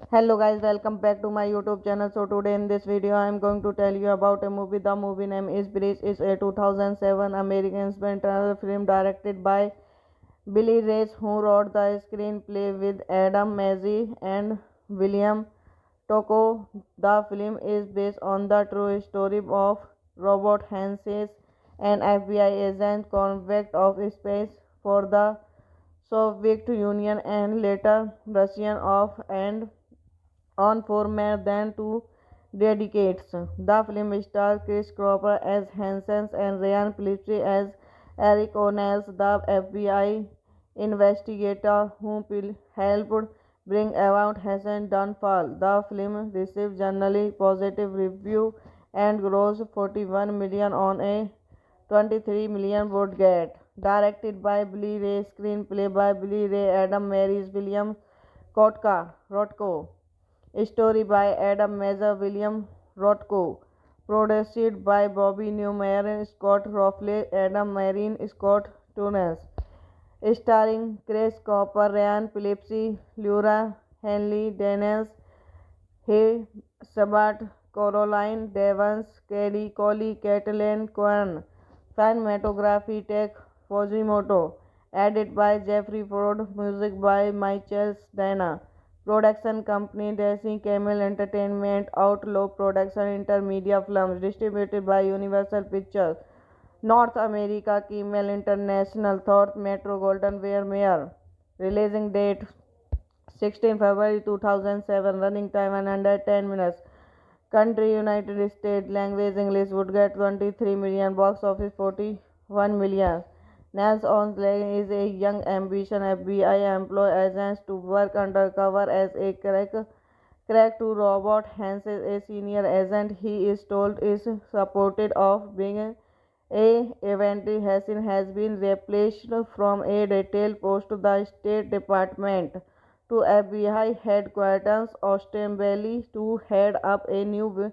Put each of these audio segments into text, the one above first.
Hello guys, welcome back to my YouTube channel. So today in this video I am going to tell you about a movie. The movie name is Bridge. It's a 2007 American spectacular film directed by Billy Reyes, who wrote the screenplay with Adam Mazzy and William Tocco. The film is based on the true story of Robert Hanses, an FBI agent convict of space for the Soviet Union and later Russian of and on for more than 2 decades. The film stars Chris Cropper as Hansen and Ryan Phillips as Eric O'Neill, the FBI investigator who helped bring about Hassan's downfall. The film received generally positive reviews and grossed 41 million on a 23 million budget. Directed by Billy Ray, screenplay by Billy Ray, Adam Mays, William Rotko. Story by Adam Mazur, William Rothko. Produced by Bobby Newmar, Scott Rowley, Adam Marin, Scott Tunis. Starring Chris Cooper, Ryan Phillips, Laura Henley, Daniels, Hay Sabat, Caroline Devons, Kelly Coley, Caitlin Cohen. Cinematography Tech Fujimoto. Edit by Jeffrey Ford. Music by Michael Dana. Production company Daisy Camel Entertainment. Outlaw Production Intermedia Films. Distributed by Universal Pictures. North America Camel International. Thought Metro Golden Ware Mayer. Releasing date 16 February 2007. Running time 110 minutes. Country United States. Language English. Would get 23 million. Box office 41 million. Nels Onsley is a young ambitious FBI employee agent to work undercover as a crack to Robert Hansen, a senior agent. He is told is supported of being a event Hassan has been replaced from a detail post to the State Department to FBI headquarters ostensibly to head up a new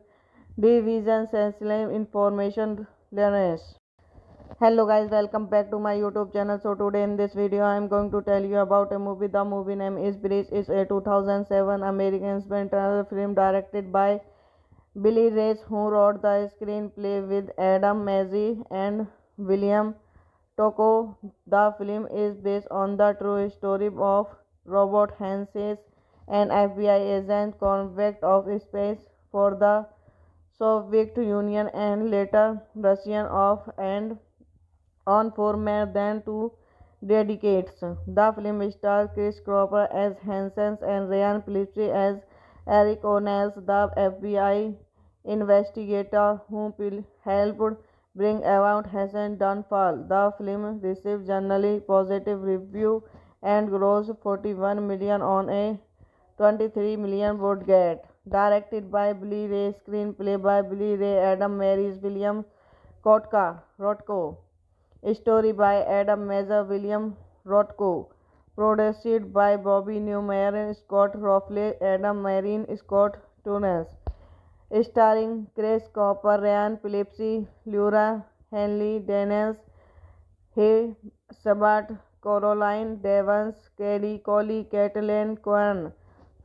division sensitive information learners. Hello guys, welcome back to my YouTube channel. So today in this video I am going to tell you about a movie. The movie name is Bridge. It's a 2007 American spectacular film directed by Billy Reyes, who wrote the screenplay with Adam Mazzy and William Tocco. The film is based on the true story of Robert Hanses, an FBI agent convict of space for the Soviet Union and later Russian of and on for more than 2 decades. The film stars Chris Cropper as Hansen and Ryan Phillips as Eric O'Neill, the FBI investigator who helped bring about Hassan's downfall. The film received generally positive reviews and grossed 41 million on a 23 million budget. Directed by Billy Ray, screenplay by Billy Ray, Adam Mays, William Kotka, Rothko. Story by Adam Mazur, William Rothko. Produced by Bobby Newmar, Scott Rowley, Adam Marine, Scott Tunis. Starring Chris Cooper, Ryan Phillips, Laura Henley, Daniels, Hay, Sabat, Caroline Devons, Kelly Coley, Caitlin Cohen.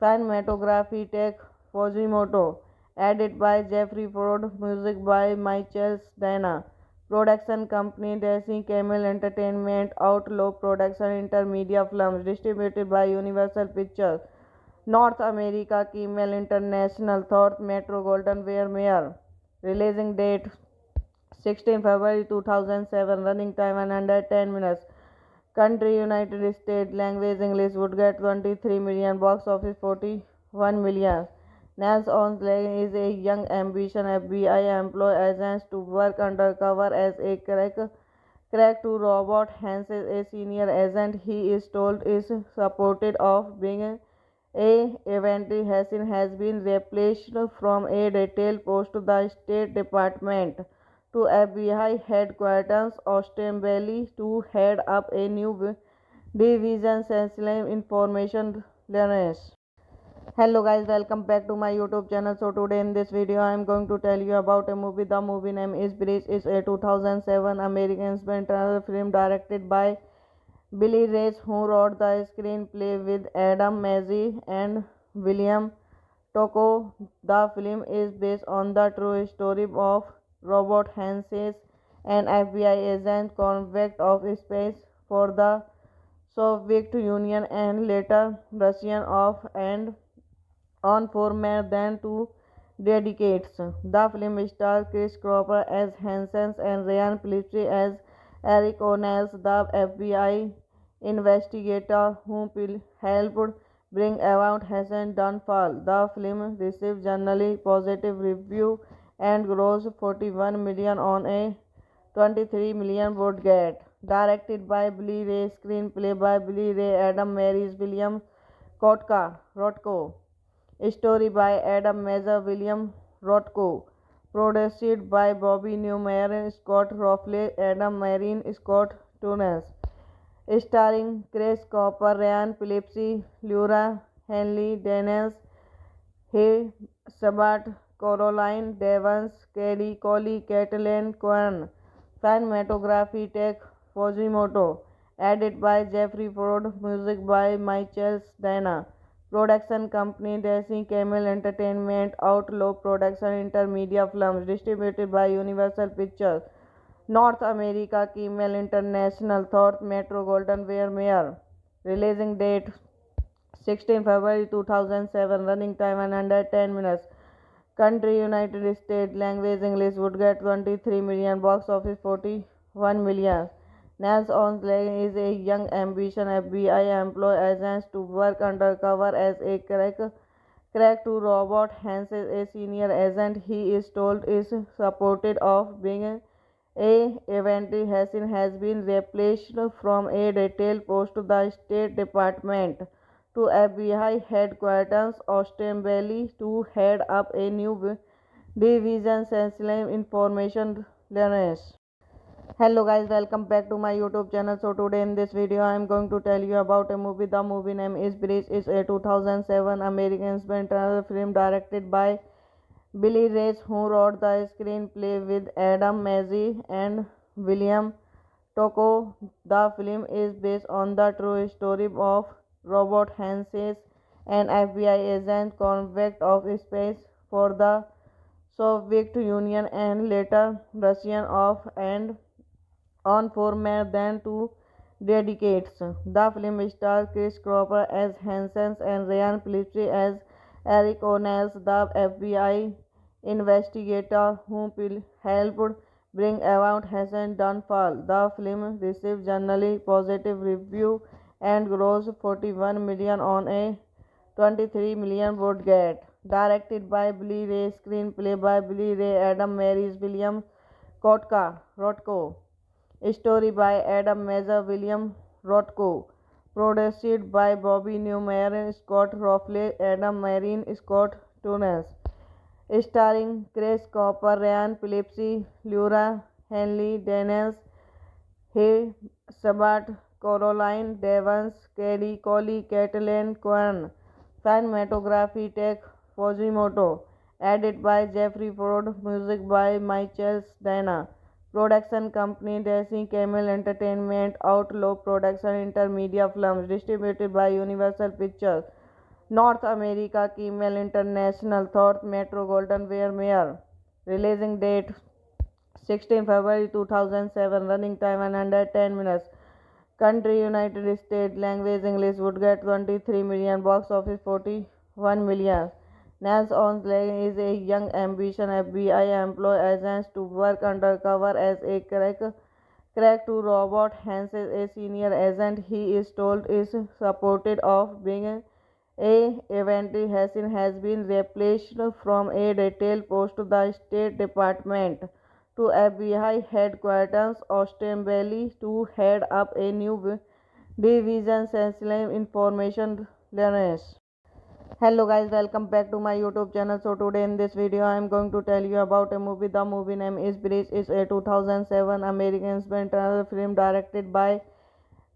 Cinematography Tech Fujimoto. Edit by Jeffrey Ford. Music by Michael Dana. Production company Daisy Camel Entertainment. Outlaw Production Intermedia Films. Distributed by Universal Pictures. North America Camel International. Thorpe Metro Golden Ware Mayer. Releasing date 16 February 2007. Running time 110 minutes. Country United States. Language English. Would get 23 million. Box office 41 million. Nance Onsleg is a young ambitious FBI employee agent to work undercover as a crack to Robert Hansen, a senior agent. He is told is supported of being a Eventually Hansen has been replaced from a detail post to the State Department to FBI headquarters ostensibly to head up a new division sensitive information learners. Hello guys, welcome back to my YouTube channel. So today in this video I am going to tell you about a movie. The movie name is Bridge. It's a 2007 American experimental film directed by Billy Reyes, who wrote the screenplay with Adam Mazzy and William Tocco. The film is based on the true story of Robert Hansen, an FBI agent convict of space for the Soviet Union and later Russian of and on for more than 2 decades. The film stars Chris Cooper as Hansen and Ryan Phillips as Eric O'Neill, the FBI investigator who helped bring about Hansen's downfall. The film received generally positive reviews and grossed 41 million on a 23 million budget. Directed by Billy Ray, screenplay by Billy Ray, Adam Marys, William Kotka, Rothko. Story by Adam Mazur, William Rothko. Produced by Bobby Newmar, Scott Rowley, Adam Marine, Scott Tunis. Starring Chris Cooper, Ryan Phillips, Laura Henley, Daniels, Hay, Sabat, Caroline Devons, Kelly Coley, Caitlin Cohen. Cinematography Tech Fujimoto. Edit by Jeffrey Ford. Music by Michael Dana. Production company Daisy Camel Entertainment. Outlaw Production Intermedia Films. Distributed by Universal Pictures. North America Camel International. Thorpe Metro Golden Ware Mayer. Releasing date 16 February 2007. Running time 110 minutes. Country United States. Language English. Would get 23 million. Box office 41 million. Nance Onsleg is a young ambitious FBI employee agent to work undercover as a crack to Robert Hansen, a senior agent. He is told is supported of being a Eventually Hansen has been replaced from a detail post to the State Department to FBI headquarters ostensibly to head up a new division sensitive information learners. Hello guys, welcome back to my YouTube channel. So today in this video I am going to tell you about a movie. The movie name is Bridge. It's a 2007 American experimental film directed by Billy Reyes, who wrote the screenplay with Adam Mazzy and William Tocco. The film is based on the true story of Robert Hansen, an FBI agent convict of space for the Soviet Union and later Russian of and on for more than 2 decades. The film stars Chris Cooper as Hansen and Ryan Phillips as Eric O'Neill, the FBI investigator who helped bring about Hansen's downfall. The film received generally positive reviews and grossed 41 million on a 23 million budget. Directed by Billy Ray, screenplay by Billy Ray, Adam Marys, William Kotka, Rothko. Story by Adam Mazur, William Rothko. Produced by Bobby Newmar, Scott Rowley, Adam Marine, Scott Tunis. Starring Chris Cooper, Ryan Phillips, Laura Henley Daniels, Hay Sabat, Caroline Devons, Kelly Coley, Caitlin Kwan. Cinematography Tech Fujimoto. Edit by Jeffrey Ford. Music by Michael Dana. Production company Daisy Camel Entertainment. Outlaw Production Intermedia Films. Distributed by Universal Pictures. North America Camel International. Thorpe Metro Golden Mayer. Releasing date 16 February 2007. Running time 110 minutes. Country United States. Language English. Would get 23 million. Box office 41 million. Nels Onsleg is a young ambitious FBI employee agent to work undercover as a crack to Robert Hans, a senior agent. He is told is supported of being a Eventually Hassan has been replaced from a retail post to the State Department to FBI headquarters Austin Valley to head up a new division sensitive information learners. Hello guys, welcome back to my YouTube channel. So today in this video I am going to tell you about a movie. The movie name is Bridge. It's a 2007 American experimental film directed by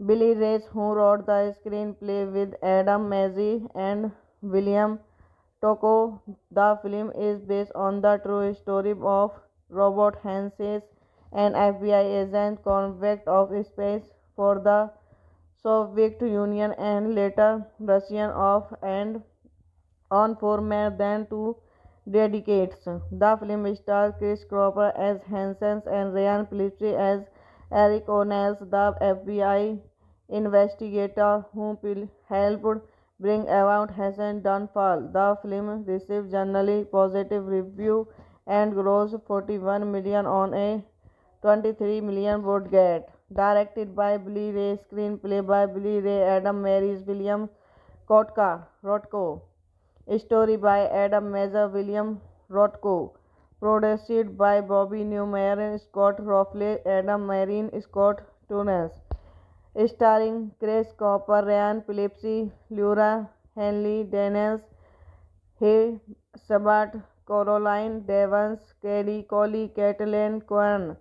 Billy Reyes, who wrote the screenplay with Adam Mazzy and William Tocco. The film is based on the true story of Robert Hanses, an FBI agent convict of space for the Soviet Union and later Russian of and on for more than 2 decades. The film stars Chris Cropper as Hansen and Ryan Phillips as Eric O'Neill, the FBI investigator who helped bring about Hassan's downfall. The film received generally positive reviews and grossed 41 million on a 23 million budget. Directed by Billy Ray, screenplay by Billy Ray, Adam Mays, William Rotko. Story by Adam Mazza, William Rotko. Produced by Bobby Newmar, Scott Rowley, Adam Marine, Scott Tunis. Starring Chris Cooper, Ryan Phillips, Laura Henley Daniels, Hay Sabat, Caroline Devons, Kelly Coley, Caitlin Kwan.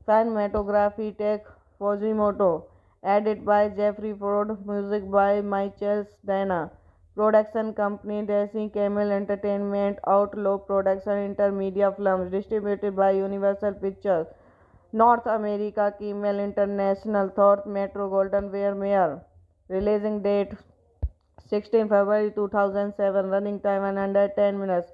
Cinematography Tech Fujimoto. Edit by Jeffrey Ford. Music by Michael Dana. Production company Daisy Camel Entertainment. Outlaw Production Intermedia Films. Distributed by Universal Pictures. North America Camel International. Thorpe Metro Golden Mayer. Releasing date 16 February 2007. Running time 110 minutes.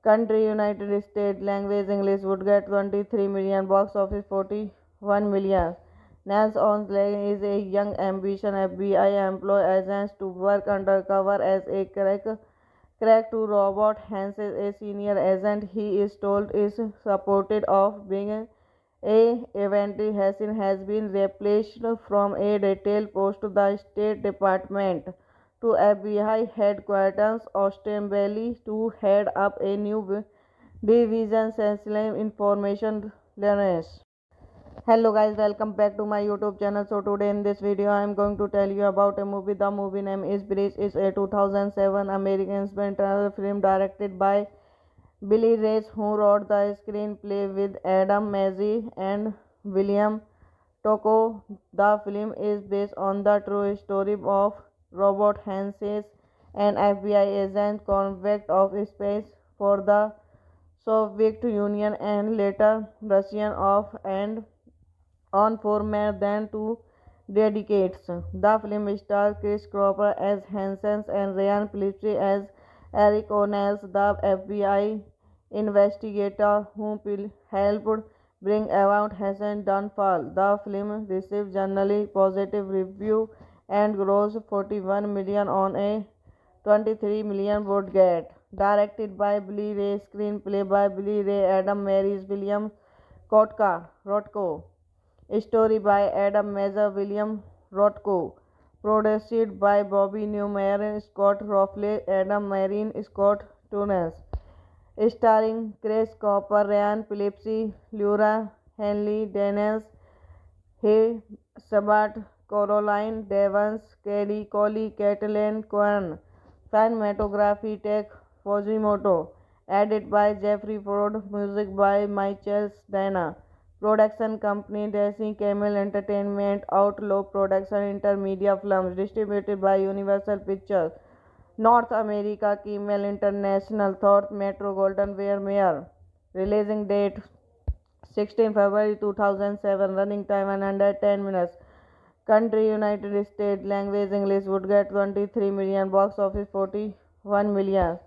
Country United States. Language English. Would get 23 million. Box office 41 million. Nels Onsleg is a young ambitious FBI employee agent to work undercover as a crack to Robert Hans, a senior agent. He is told is supported of being a Eventually Hassan has been replaced from a retail post to the State Department to FBI headquarters Austin Valley to head up a new division sensitive information learners. Hello guys, welcome back to my YouTube channel. So today in this video I am going to tell you about a movie. The movie name is Bridge. It's a 2007 American experimental film directed by Billy Reyes, who wrote the screenplay with Adam Mazzy and William Tocco. The film is based on the true story of Robert Hanses, an FBI agent convict of space for the Soviet Union and later Russian of and on for more than 2 decades. The film stars Chris Cropper as Hansen and Ryan Phillips as Eric O'Neill, the FBI investigator who helped bring about Hassan's downfall. The film received generally positive reviews and grossed 41 million on a 23 million budget. Directed by Billy Ray, screenplay by Billy Ray, Adam Mays, William Rotko. Story by Adam Mazza, William Rotko. Produced by Bobby Newmar, Scott Rowley, Adam Marine, Scott Tunis. Starring Chris Cooper, Ryan Phillips, Laura Henley Daniels, Hay Sabat, Caroline Devons, Kelly Coley, Caitlin Kwan. Cinematography Tech Fujimoto. Edit by Jeffrey Ford. Music by Michael Dana. Production company Daisy Camel Entertainment, Outlaw Production, Intermedia Films, distributed by Universal Pictures. North America, Camel International, Thorpe Metro Golden Mayer. Releasing date 16 February 2007. Running time 110 minutes. Country United States. Language English. Would get 23 million. Box office 41 million.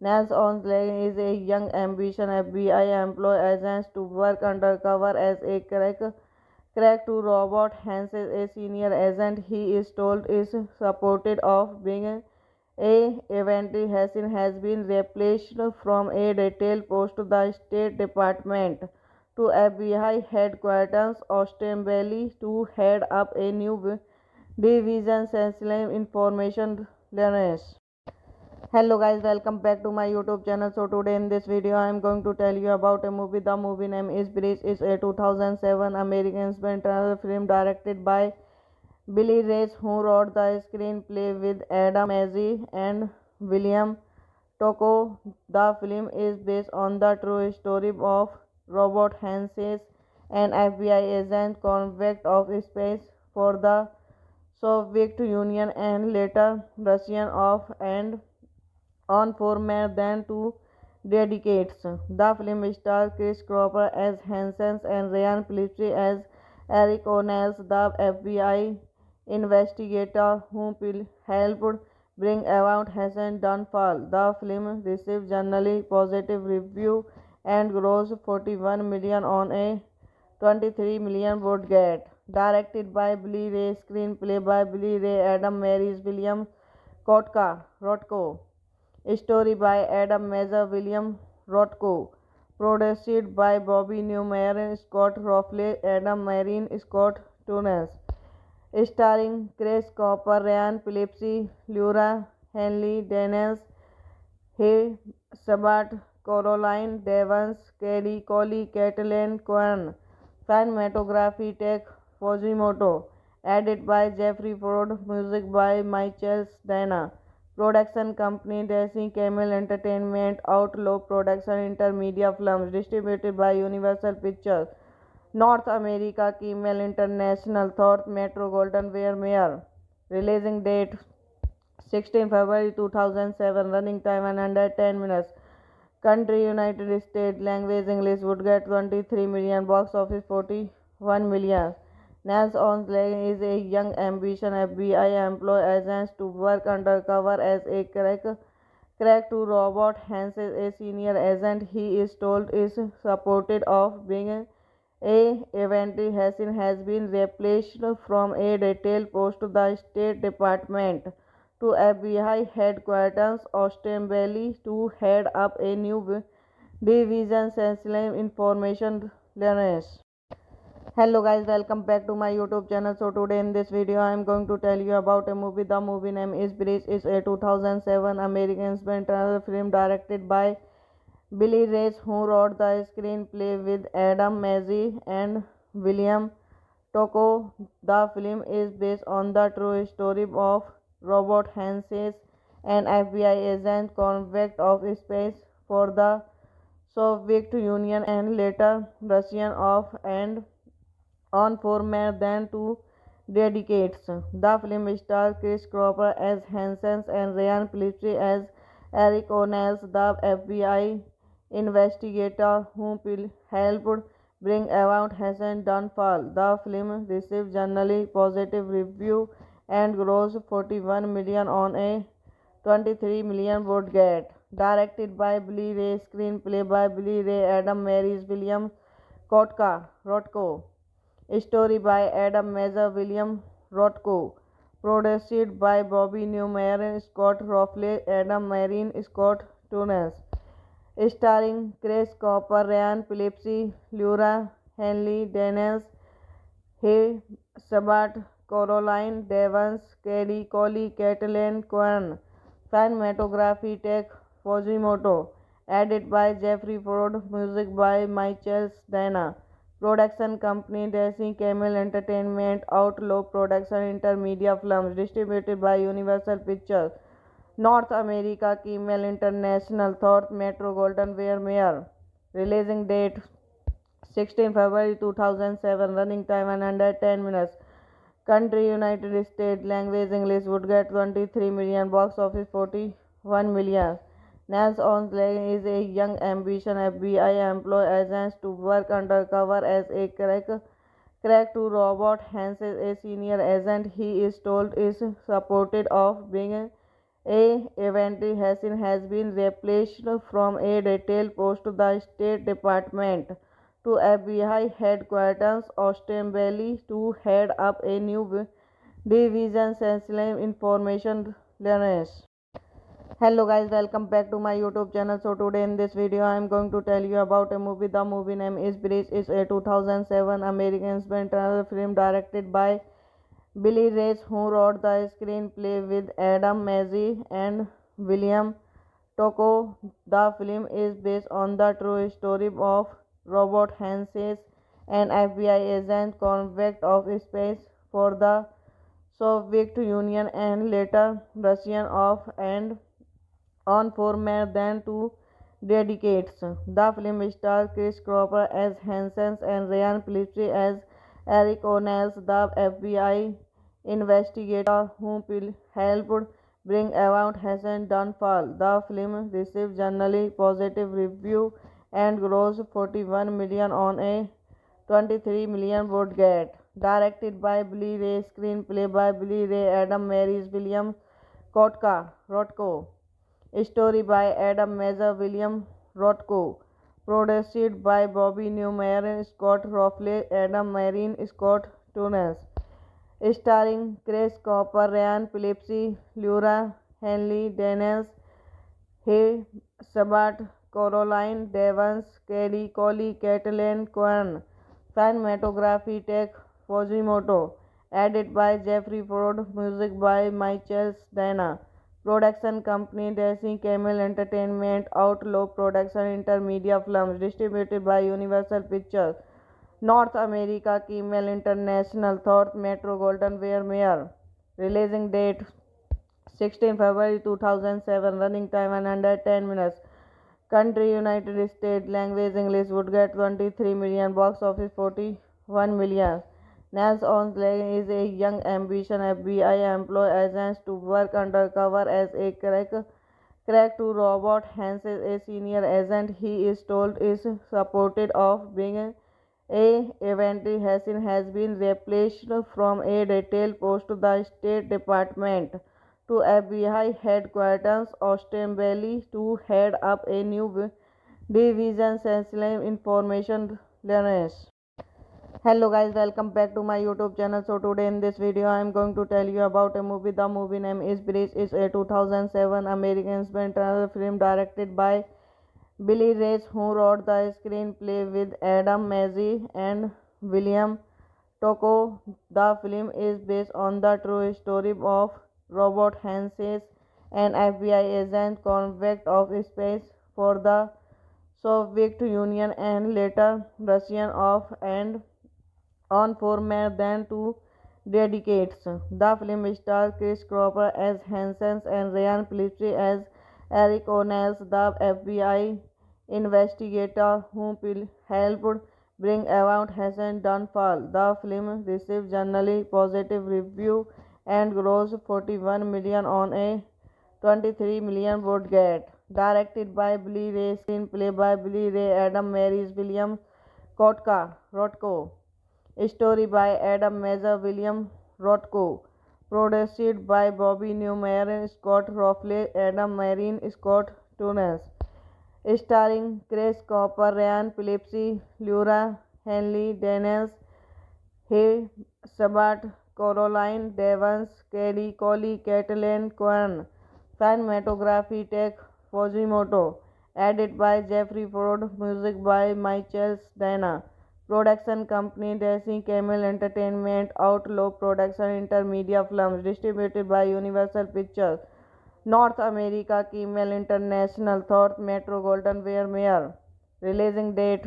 Nance Onsley is a young ambitious FBI employee agent to work undercover as a crack to Robert Hansen, a senior agent. He is told is supported of being a Eventually Hansen has been replaced from a detail post to the State Department to FBI headquarters ostensibly to head up a new division sensitive information learners. Hello guys, welcome back to my YouTube channel. So today in this video I am going to tell you about a movie. The movie name is Bridge. It's a 2007 American experimental film directed by Billy Reyes, who wrote the screenplay with Adam Mazzei and William Tocco. The film is based on the true story of Robert Hansen, an FBI agent convict of space for the Soviet Union and later Russian of and on for more than 2 decades. The film stars Chris Cropper as Hansen and Ryan Phillips as Eric O'Neill, the FBI investigator who helped bring about Hansen's downfall. The film received generally positive reviews and grossed 41 million on a 23 million budget. Directed by Billy Ray, screenplay by Billy Ray, Adam Mays, William Rotko. Story by Adam Mazer, William Rotko. Produced by Bobby Newmar, Scott Rowley, Adam Marine, Scott Tunis. Starring Chris Cooper, Ryan Phillips, Laura Henley, Dennis Hay, Sabat, Caroline Devons, Kelly Coley, Caitlin Cohen. Cinematography Tech Fujimoto. Edit by Jeffrey Ford. Music by Michael Dana. Production company Daisy Camel Entertainment, Outlaw Production, Intermedia Films, distributed by Universal Pictures. North America, Camel International, Thorpe Metro Golden Mayer. Releasing date 16 February 2007. Running time 110 minutes. Country United States. Language English. Would get 23 million. Box office 41 million. Nance Onsley is a young ambitious FBI employee agent to work undercover as a crack to Robert Hansen, a senior agent. He is told is supported of being a Eventually Hansen has been replaced from a detail post to the State Department to FBI headquarters ostensibly to head up a new division sensitive information learners. Hello guys, welcome back to my YouTube channel. So today in this video I am going to tell you about a movie. The movie name is Bridge. It's a 2007 American experimental film directed by Billy Reyes, who wrote the screenplay with Adam Mazzei and William Tocco. The film is based on the true story of Robert Hansen, an FBI agent convict of space for the Soviet Union and later Russian of and on for more than 2 decades. The film stars Chris Cropper as Hansen and Ryan Phillips as Eric O'Neill, the FBI investigator who helped bring about Hansen's downfall. The film received generally positive reviews and grossed 41 million on a 23 million budget. Directed by Billy Ray, screenplay by Billy Ray, Adam Mays, William Rotko. Story by Adam Mazer, William Rotko. Produced by Bobby Newmar, Scott Rowley, Adam Marine, Scott Tunis. Starring Chris Cooper, Ryan Phillips, Laura Henley, Dennis Hay, Sabat, Caroline Devons, Kelly Coley, Caitlin Cohen. Cinematography Tech Fujimoto. Edit by Jeffrey Ford. Music by Michael Dana. Production company Daisy Camel Entertainment, Outlaw Production, Intermedia Films, distributed by Universal Pictures. North America, Camel International, Thorpe Metro Golden Mayer. Releasing date 16 February 2007. Running time 110 minutes. Country United States. Language English. Would get 23 million. Box office 41 million. Nels Onsley is a young ambitious FBI employee agent to work undercover as a crack to Robert Hansen, a senior agent. He is told is supported of being a Eventually Hassan has been replaced from a detail post to the State Department to FBI headquarters ostensibly to head up a new division sensitive information learners. Hello guys, welcome back to my YouTube channel. So today in this video I am going to tell you about a movie. The movie name is Bridge. It's a 2007 American spectacular film directed by Billy Reyes, who wrote the screenplay with Adam Mazzy and William Tocco. The film is based on the true story of Robert Hansen, an FBI agent convict of space for the Soviet Union and later Russian of and on for more than 2 decades. The film stars Chris Cropper as Hansen and Ryan Phillips as Eric O'Neill, the FBI investigator who helped bring about Hassan's downfall. The film received generally positive reviews and grossed 41 million on a 23 million budget. Directed by Billy Ray, screenplay by Billy Ray, Adam Mays, William Rotko. Story by Adam Mazza, William Rotko. Produced by Bobby Newmar, Scott Rowley, Adam Marin, Scott Tunis. Starring Chris Cooper, Ryan Phillips, Laura Henley, Daniels, Hay Sabat, Caroline Devons, Kelly Coley, Caitlin Cohen. Cinematography Tech Fujimoto. Edited by Jeffrey Ford. Music by Michael Dana. Production company Daisy Camel Entertainment. Outlaw Production Intermedia Films. Distributed by Universal Pictures. North America Camel International. Thought Metro Golden Mayer. Releasing date 16 February 2007. Running time 110 minutes. Country United States. Language English. Would get 23 million. Box office 41 million. Nels Onsley is a young ambitious FBI employee agent to work undercover as a crack to Robert Hansen, a senior agent. He is told is supported of being a Eventually Hassan has been replaced from a detail post to the State Department to FBI headquarters ostensibly to head up a new division sensitive information learners. Hello guys, welcome back to my YouTube channel. So today in this video I am going to tell you about a movie. The movie name is Bridge. It's a 2007 American spectacular film directed by Billy Reyes, who wrote the screenplay with Adam Mazzy and William Tocco. The film is based on the true story of Robert Hansen, an FBI agent convict of space for the Soviet Union and later Russian of and on for more than 2 decades. The film stars Chris Cropper as Hansen and Ryan Phillips as Eric O'Neill, the FBI investigator who helped bring about Hassan's downfall. The film received generally positive reviews and grossed 41 million on a 23 million budget. Directed by Billy Ray, screenplay by Billy Ray, Adam Mays, William Rotko. Story by Adam Mazza, William Rotko. Produced by Bobby Newmar, Scott Rowley, Adam Marin, Scott Tunis. Starring Chris Cooper, Ryan Phillips, Laura Henley, Daniels, Hay Sabat, Caroline Devons, Kelly Coley, Caitlin Cohen. Cinematography Tech Fujimoto. Edited by Jeffrey Ford. Music by Michael Dana. Production company Daisy Camel Entertainment. Outlaw Production Intermedia Films. Distributed by Universal Pictures. North America Camel International. Thought Metro Golden Mayer. Releasing date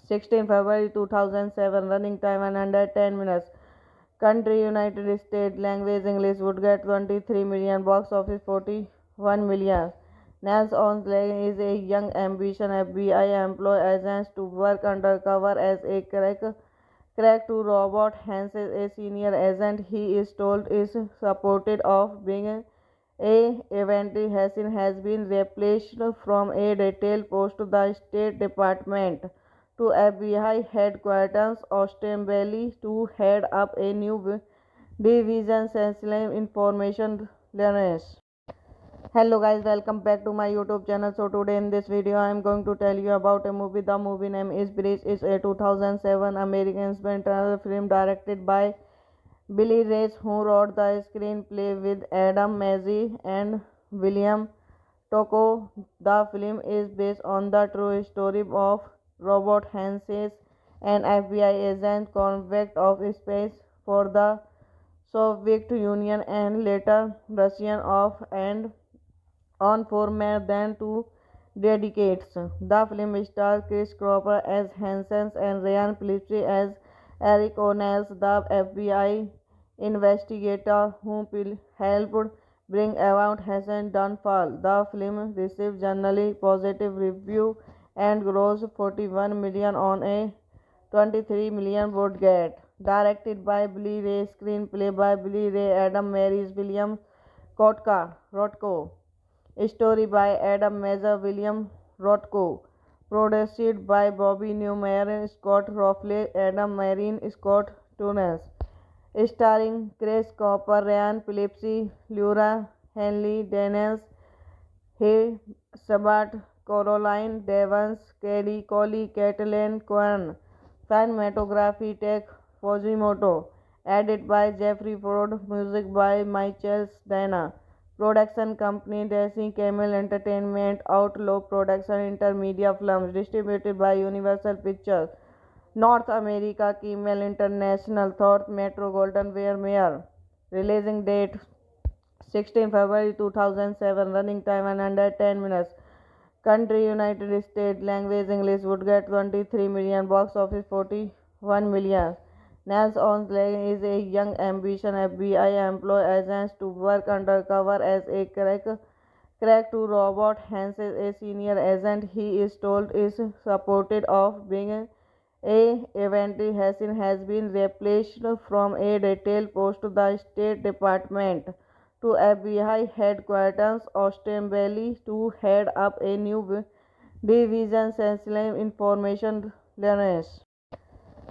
16 February 2007. Running time 110 minutes. Country United States. Language English. Would get 23 million. Box office 41 million. Nance Onsleg is a young ambitious FBI employee agent to work undercover as a crack to Robert Hans, a senior agent. He is told is supported of being a Eventy Hassan has been replaced from a retail post to the State Department to FBI headquarters Austin Valley to head up a new division sensitive information learners. Hello guys, welcome back to my YouTube channel. So today in this video I am going to tell you about a movie. The movie name is Bridge. It's a 2007 American spectacular film directed by Billy Reyes, who wrote the screenplay with Adam Mazzy and William Tocco. The film is based on the true story of Robert Hanses, an FBI agent convict of space for the Soviet Union and later Russian of and on for more than 2 decades. The film stars Chris Cropper as Hansen and Ryan Phillips as Eric O'Neill, the FBI investigator who helped bring about Hassan's downfall. The film received generally positive reviews and grossed 41 million on a 23 million budget. Directed by Billy Ray, screenplay by Billy Ray, Adam Mays, William Rotko. Story by Adam Mazza, William Rothko. Produced by Bobby Newmar, Scott Rowley, Adam Marine, Scott Tunis. Starring Chris Cooper, Ryan Phillips, Laura Henley, Daniels, Hay Sabat, Caroline Devons, Kelly Coley, Caitlin Kwan. Cinematography Tech Fujimoto. Edited by Jeffrey Ford. Music by Michael Dana. Production company Daisy Camel Entertainment, Outlaw Production, Intermedia Films, distributed by Universal Pictures. North America, Camel International, Thorpe Metro Golden Ware Mayer. Releasing date 16 February 2007. Running time 110 minutes. Country United States. Language English. Would get 23 million. Box office 41 million. Nance Onsleg is a young ambitious FBI employee agent to work undercover as a crack to Robert Hans, a senior agent. He is told is supported of being a Eventy Hassan has been replaced from a retail post to the State Department to FBI headquarters Austin Valley to head up a new division sensitive information learners.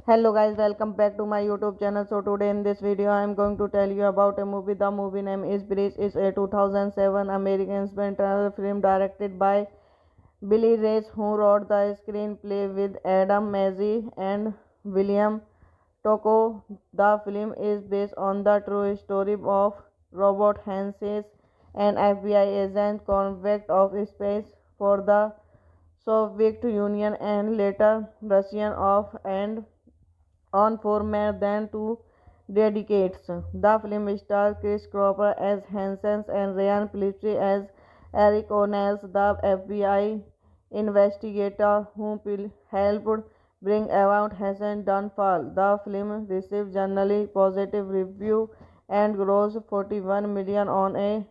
Hello guys, welcome back to my YouTube channel. So today in this video I am going to tell you about a movie. The movie name is Bridge. It's a 2007 American spectacular film directed by Billy Reyes, who wrote the screenplay with Adam Mazzy and William Tocco. The film is based on the true story of Robert Hanses, an FBI agent convict of space for the Soviet Union and later Russian of and on for more than 2 decades. The film stars Chris Cropper as Hansen and Ryan Phillips as Eric O'Neill, the FBI investigator who helped bring about Hassan's downfall. The film received generally positive reviews and grossed 41 million on a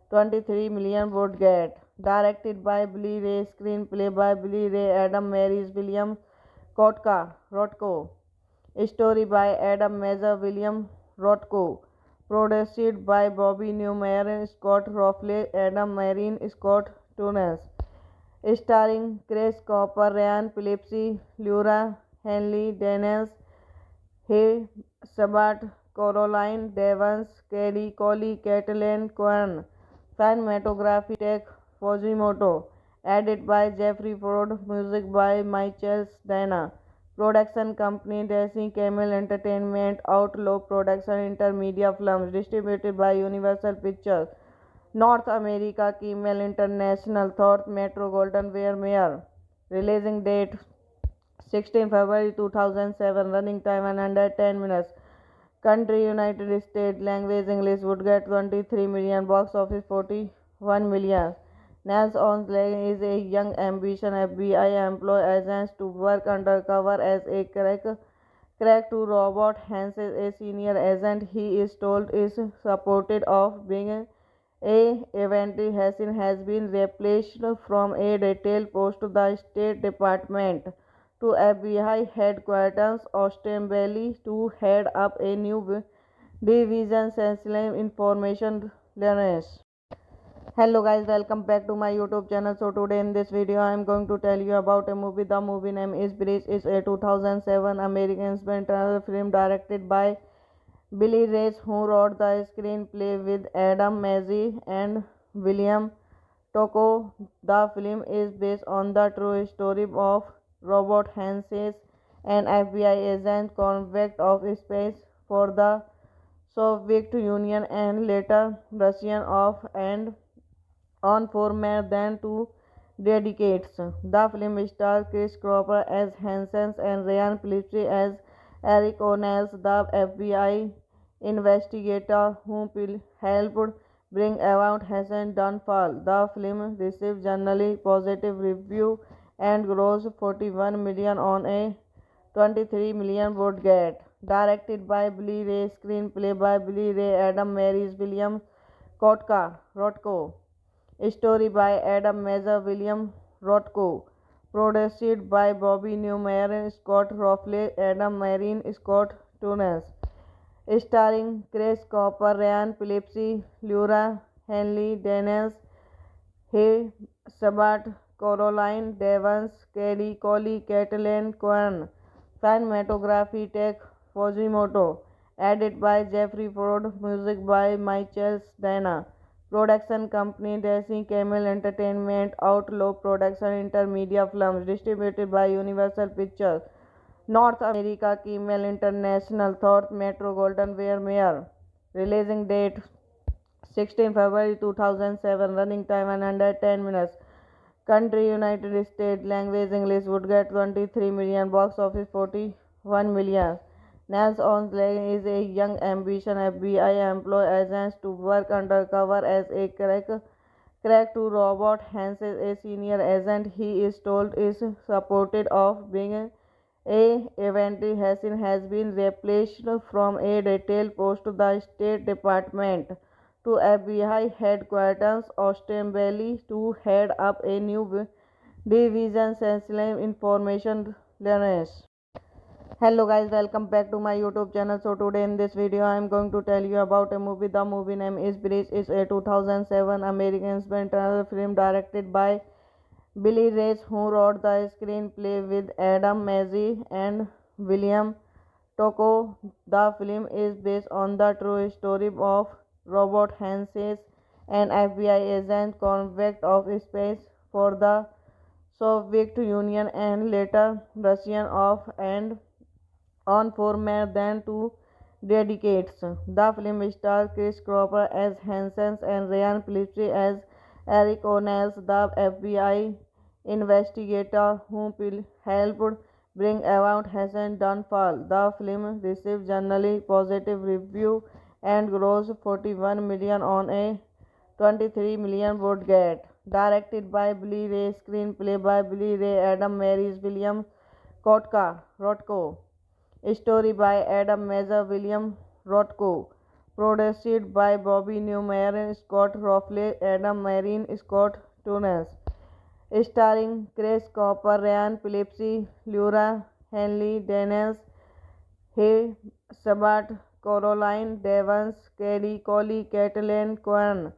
23 million budget. Directed by Billy Ray, screenplay by Billy Ray, Adam Mays, William Rotko. Story by Adam Mazza, William Rothko. Produced by Bobby Newmar, Scott Rowley, Adam Marine, Scott Tunis. Starring Chris Cooper, Ryan Phillips, Laura Henley, Daniels, Hay Sabat, Caroline Devons, Kelly Coley, Caitlin Kwan. Cinematography Tech Fujimoto. Edited by Jeffrey Ford. Music by Michael Dana. Production company Daisy Camel Entertainment, Outlaw Production, Intermedia Films, distributed by Universal Pictures. North America, Camel International, Thorpe Metro Golden Ware Mayer. Releasing date 16 February 2007. Running time 110 minutes. Country United States. Language English. Would get 23 million. Box office 41 million. Nance Onsleg is a young ambitious FBI employee agent to work undercover as a crack to Robert Hans, a senior agent. He is told is supported of being A. Eventually Hassan has been replaced from a detail post to the State Department to FBI headquarters ostensibly to head up a new division sensitive information learners. Hello guys, welcome back to my YouTube channel. So today in this video I am going to tell you about a movie. The movie name is Bridge. It's a 2007 American experimental film directed by Billy Reyes, who wrote the screenplay with Adam Mazzy and William Tocco. The film is based on the true story of Robert Hanses, an FBI agent convict of space for the Soviet Union and later Russian of and on for more than 2 decades. The film stars Chris Cropper as Hansen and Ryan Phillips as Eric O'Neill, the FBI investigator who helped bring about Hassan's downfall. The film received generally positive reviews and grossed 41 million on a 23 million budget. Directed by Billy Ray, screenplay by Billy Ray, Adam Marys, William Rotko. Story by Adam Mazza, William Rotko. Produced by Bobby Newmar, Scott Rowley, Adam Marine, Scott Tunis. Starring Chris Cooper, Ryan Phillips, Laura Henley, Dennis Hay, Sabat, Caroline Devons, Kelly Coley, Caitlin Cohen. Cinematography Tech Fujimoto. Edited by Jeffrey Ford. Music by Michael Dana. Production company Daisy Camel Entertainment. Outlaw Production Intermedia Films. Distributed by Universal Pictures. North America Camel International. Thought Metro Golden Ware Mayer. Releasing date 16 February 2007. Running time 110 minutes. Country United States. Language English. Would get 23 million. Box office 41 million. Nels Onsleg is a young ambitious FBI employee agent to work undercover as a crack to Robert Hansen, a senior agent. He is told is supported of being a eventually Hassan has been replaced from a detail post to the State Department to FBI headquarters ostensibly to head up a new division sensitive information learners. Hello guys, welcome back to my YouTube channel. So today in this video I am going to tell you about a movie. The movie name is Bridge. It's a 2007 American experimental film directed by Billy Reyes, who wrote the screenplay with Adam Mazzy and William Tocco. The film is based on the true story of Robert Hanses, an FBI agent convict of space for the Soviet Union and later Russian of and on for more than 2 decades. The film stars Chris Cropper as Hansen and Ryan Phillips as Eric O'Neill, the FBI investigator who helped bring about Hassan's downfall. The film received generally positive reviews and grossed 41 million on a 23 million budget. Directed by Billy Ray, screenplay by Billy Ray, Adam Marys, William Rotko. Story by Adam Mazza, William Rotko. Produced by Bobby Newmar, Scott Rowley, Adam Marine, Scott Tunis. Starring Chris Cooper, Ryan Phillips, Laura Henley, Dennis Hay, Sabat, Caroline Devons, Kelly Coley, Caitlin Cohen.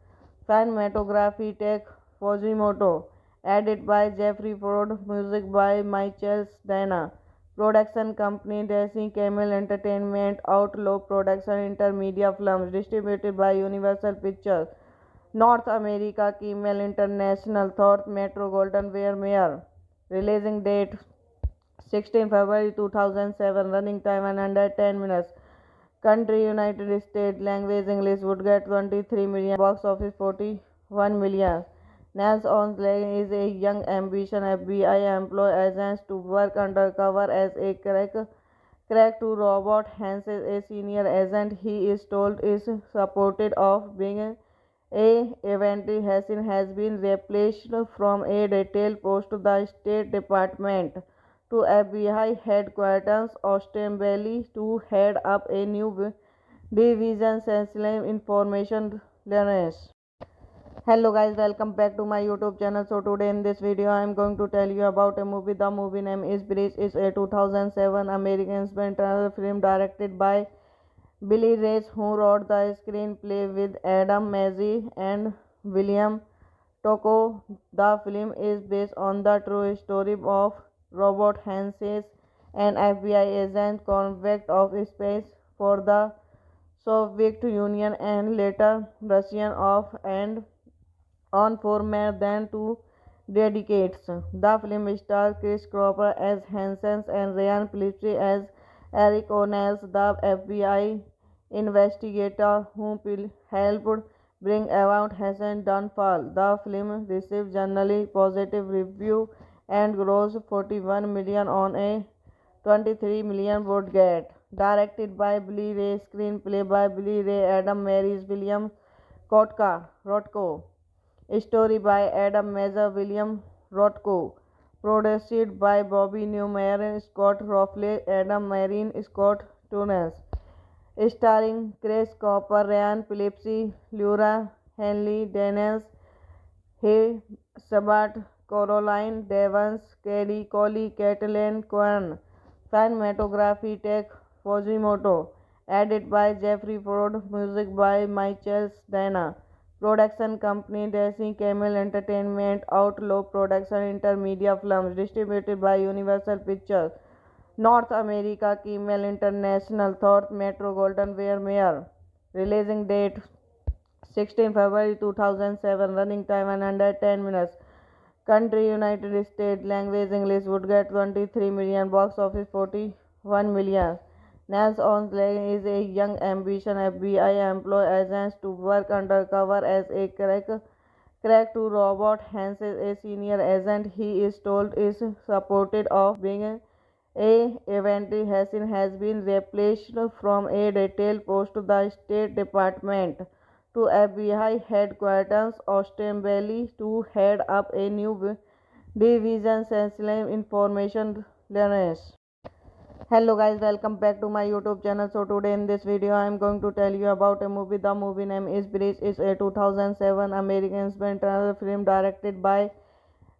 Cinematography Tech Fujimoto. Edited by Jeffrey Ford. Music by Michael Dana. Production company Daisy Camel Entertainment. Outlaw Production Intermedia Films. Distributed by Universal Pictures. North America Camel International. Thought Metro Golden Ware Mayer. Releasing date 16 February 2007. Running time 110 minutes. Country United States. Language English. Would get 23 million. Box office 41 million. Nels Onsleg is a young ambitious FBI employee agent to work undercover as a crack to Robert Hansen, a senior agent. He is told is supported of being a eventually Hassan has been replaced from a detail post to the State Department to FBI headquarters ostensibly to head up a new division sensitive information learners. Hello guys, welcome back to my YouTube channel. So today in this video I am going to tell you about a movie. The movie name is Bridge. It's a 2007 American experimental film directed by Billy Reyes, who wrote the screenplay with Adam Mazzy and William Tocco. The film is based on the true story of Robert Hanses, an FBI agent convict of space for the Soviet Union and later Russian of and on for more than 2 decades. The film stars Chris Cropper as Hansen and Ryan Phillips as Eric O'Neill, the FBI investigator who helped bring about Hassan's downfall. The film received generally positive reviews and grossed 41 million on a 23 million budget. Directed by Billy Ray, screenplay by Billy Ray, Adam Mays, William Rotko. Story by Adam Mazza, William Rotko. Produced by Bobby Newmar, Scott Rowley, Adam Marine, Scott Tunis. Starring Chris Cooper, Ryan Phillips, Laura Henley, Dennis Hay, Sabat, Caroline Devons, Kelly Coley, Caitlin Cohen. Cinematography Tech Fujimoto. Edit by Jeffrey Ford. Music by Michael Dana. Production company Desi Camel Entertainment. Outlaw Production Intermedia Films. Distributed by Universal Pictures. North America Camel International. Thorpe Metro Golden Ware Mayer. Releasing date 16 February 2007. Running time 110 minutes. Country United States. Language English. Would get 23 million. Box office 41 million. Nels Onsley is a young ambitious FBI employee agent to work undercover as a crack to Robert Hansen, a senior agent. He is told is supported of being eventually Hassan has been replaced from a retail post to the State Department to FBI headquarters ostensibly to head up a new division sensitive information learners. Hello guys, welcome back to my YouTube channel. So today in this video I am going to tell you about a movie. The movie name is Bridge. It's a 2007 American experimental film directed by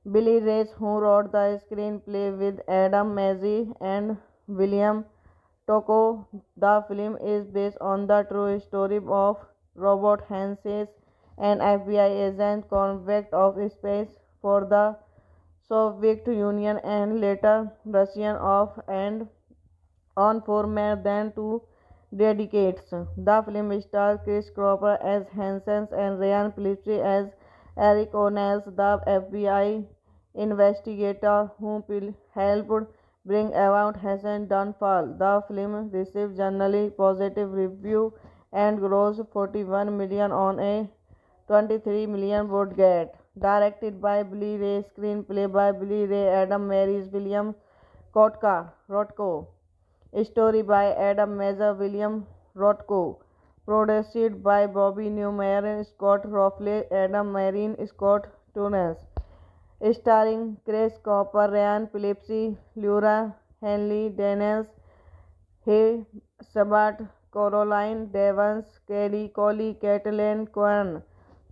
Billy Reyes, who wrote the screenplay with Adam Mazzy and William Tocco. The film is based on the true story of Robert Hanses, an FBI agent convict of space for the Soviet Union and later Russian of and on for more than 2 decades. The film stars Chris Cropper as Hansen and Ryan Phillips as Eric O'Neill, the FBI investigator who helped bring about Hassan's downfall. The film received generally positive reviews and grossed 41 million on a 23 million budget. Directed by Billy Ray, screenplay by Billy Ray, Adam Mays, William Rotko. Story by Adam Mazza, William Rotko. Produced by Bobby Newmar, Scott Rowley, Adam Marine, Scott Tunis. Starring Chris Cooper, Ryan Phillips, Laura Henley, Dennis Hay, Sabat, Caroline Devons, Kelly Coley, Caitlin Cohen.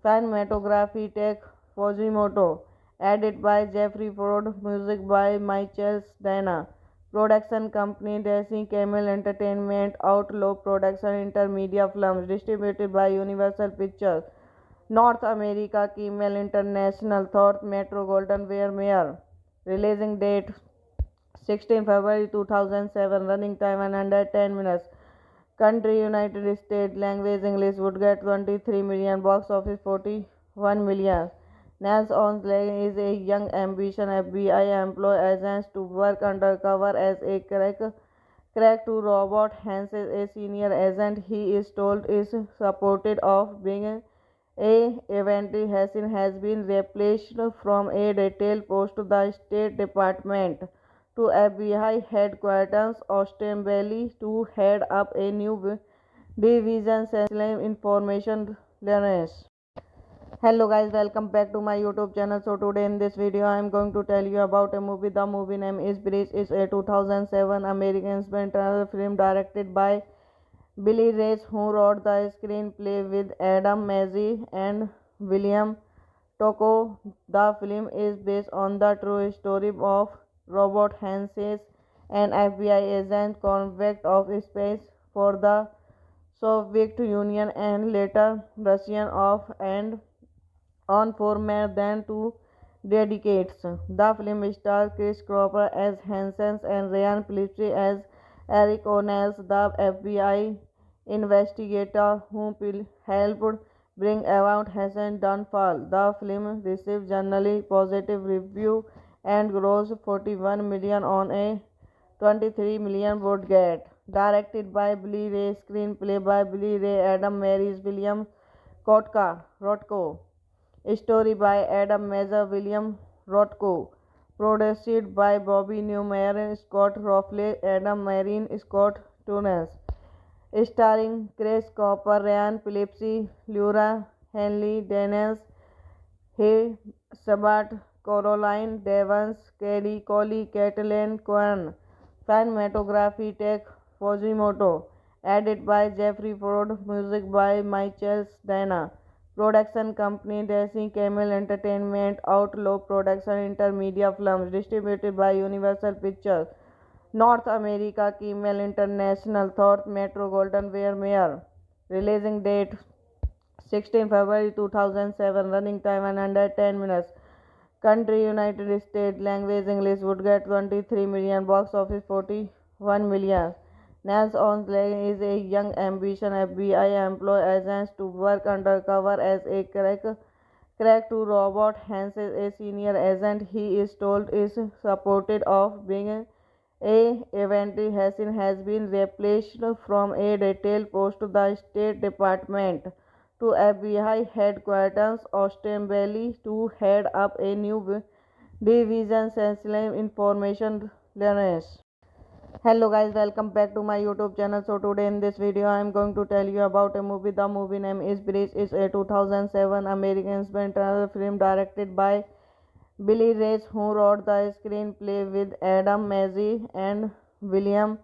Cinematography Tech Fujimoto. Edit by Jeffrey Ford. Music by Michael Dana. Production company Desi Camel Entertainment. Outlaw Production Intermedia Films. Distributed by Universal Pictures. North America Camel International. Thorpe Metro Golden Ware Mayer. Releasing date 16 February 2007. Running time 110 minutes. Country United States. Language English. Would get 23 million. Box office 41 million. Nels Onsley is a young ambitious FBI employee agent to work undercover as a crack to Robert Hansen, a senior agent. He is told is supported of being eventually Hassan has been replaced from a retail post to the State Department to FBI headquarters ostensibly to head up a new division sensitive information learners. Hello guys, welcome back to my YouTube channel. So today in this video I am going to tell you about a movie. The movie name is Bridge. It's a 2007 American experimental film directed by Billy Reyes, who wrote the screenplay with Adam Mazzy and William Toko. The film is based on the true story of Robert Hanses, an FBI agent convict of space for the Soviet Union and later Russian of and on for more than 2 decades. The film stars Chris Cropper as Hansen and Ryan Phillips as Eric O'Neill, the FBI investigator who helped bring about Hassan's downfall. The film received generally positive reviews and grossed 41 million on a 23 million budget. Directed by Billy Ray, screenplay by Billy Ray, Adam Mays, William Rotko. Story by Adam Mazer, William Rothko. Produced by Bobby Newmar, Scott Rowley, Adam Marin, Scott Tunis. Starring Chris Cooper, Ryan Phillips, Laura Henley, Daniels, Hay Sabat, Caroline Devons, Kelly Coley, Caitlin Cohen. Cinematography Tech Fujimoto. Edit by Jeffrey Ford. Music by Michael Dana. Production company Daisy Camel Entertainment. Outlaw Production Intermedia Films. Distributed by Universal Pictures. North America Camel International. Thorpe Metro Golden Ware Mayer. Releasing date 16 February 2007. Running time 110 minutes. Country United States. Language English. Would get 23 million. Box office 41 million. Nels Onsley is a young ambitious FBI employee agent to work undercover as a crack to Robert Hansen, a senior agent. He is told is supported of being a event has been replaced from a retail post to the State Department to FBI headquarters ostensibly to head up a new division sensitive information learners. Hello guys, welcome back to my YouTube channel. So today in this video I am going to tell you about a movie. The movie name is Bridge. It's a 2007 American experimental film directed by Billy Reyes, who wrote the screenplay with Adam Mays and William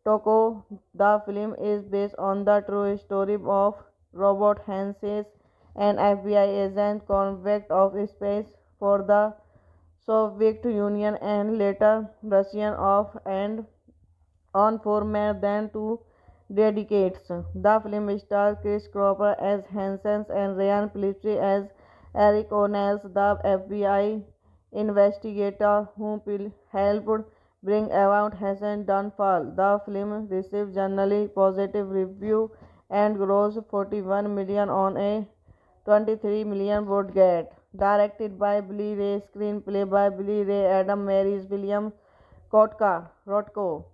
Tocco. The film is based on the true story of Robert Hanses, an FBI agent convict of space for the Soviet Union and later Russian of and on for more than 2 decades. The film stars Chris Cropper as Hansen and Ryan Phillips as Eric O'Neill, the FBI investigator who helped bring about Hassan's downfall. The film received generally positive reviews and grossed 41 million on a 23 million budget. Directed by Billy Ray, screenplay by Billy Ray, Adam Mays, William Rotko.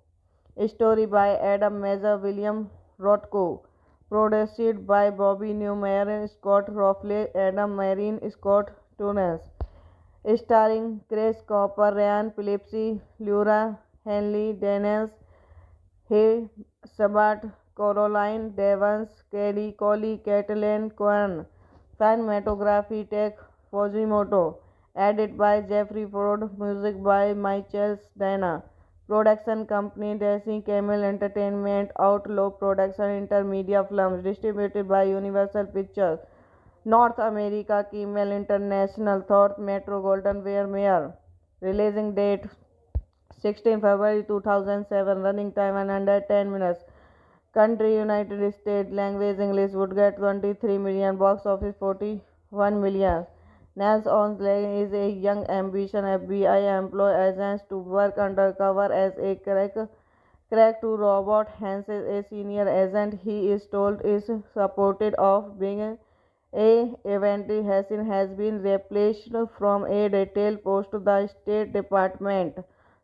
Story by Adam Mazer, William Rothko. Produced by Bobby Newmar, Scott Rowley, Adam Marin, Scott Tunis. Starring Chris Cooper, Ryan Phillips, Laura Henley, Daniels, Hay Sabat, Caroline Devons, Kelly Coley, Caitlin Cohen. Cinematography Tech Fujimoto. Edit by Jeffrey Ford. Music by Michael Dana. Production company Daisy Camel Entertainment. Outlaw Production Intermedia Films. Distributed by Universal Pictures. North America Camel International. Thorpe Metro Golden Ware Mayer. Releasing date 16 February 2007. Running time 110 minutes. Country United States. Language English. Would get 23 million. Box office 41 million. Nels Onsley is a young ambitious FBI employee agent to work undercover as a crack to Robert Hansen, a senior agent. He is told is supported of being a event has been replaced from a retail post to the State Department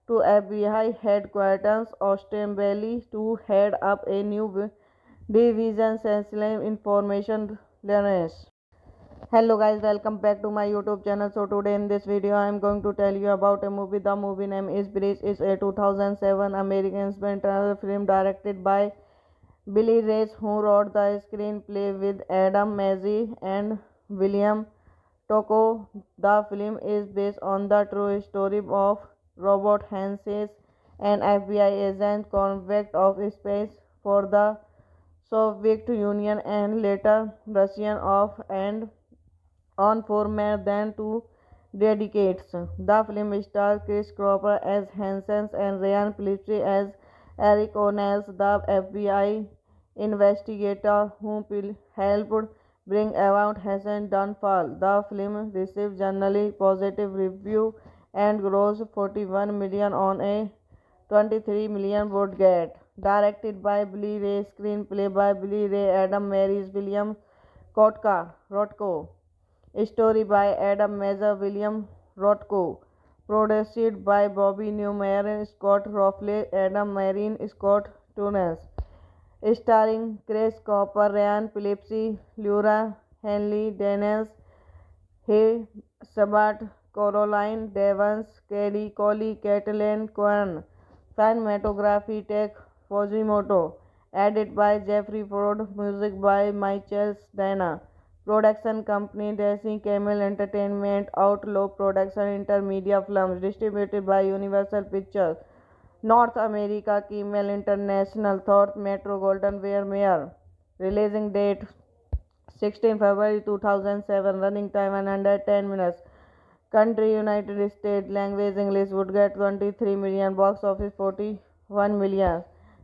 to FBI headquarters ostensibly to head up a new division sensitive information learners. Hello guys, welcome back to my YouTube channel. So today in this video I am going to tell you about a movie. The movie name is Bridge. It's a 2007 American experimental film directed by Billy Reyes, who wrote the screenplay with Adam Mays and William Tocco. The film is based on the true story of Robert Hanses, an FBI agent convict of space for the Soviet Union and later Russian of and on for more than 2 decades. The film stars Chris Cropper as Hansen and Ryan Phillips as Eric O'Neill, the FBI investigator who helped bring about Hassan's downfall. The film received generally positive reviews and grossed 41 million on a 23 million budget. Directed by Billy Ray, screenplay by Billy Ray, Adam Mays, William Rotko. Story by Adam Mays, William Rotko. Produced by Bobby Newmar, Scott Rowley, Adam Marine, Scott Tunis. Starring Chris Cooper, Ryan Phillips, Laura Henley, Dennis Hay, Sabat, Caroline Devons, Kelly Coley, Caitlin Cohen. Cinematography Tech Fujimoto. Edit by Jeffrey Ford. Music by Michael Dana. Production company Daisy Camel Entertainment. Outlaw Production Intermedia Films. Distributed by Universal Pictures. North America Camel International. Thought Metro Golden Ware Mayer. Releasing date 16 February 2007. Running time 110 minutes. Country United States. Language English. Would get 23 million. Box office 41 million.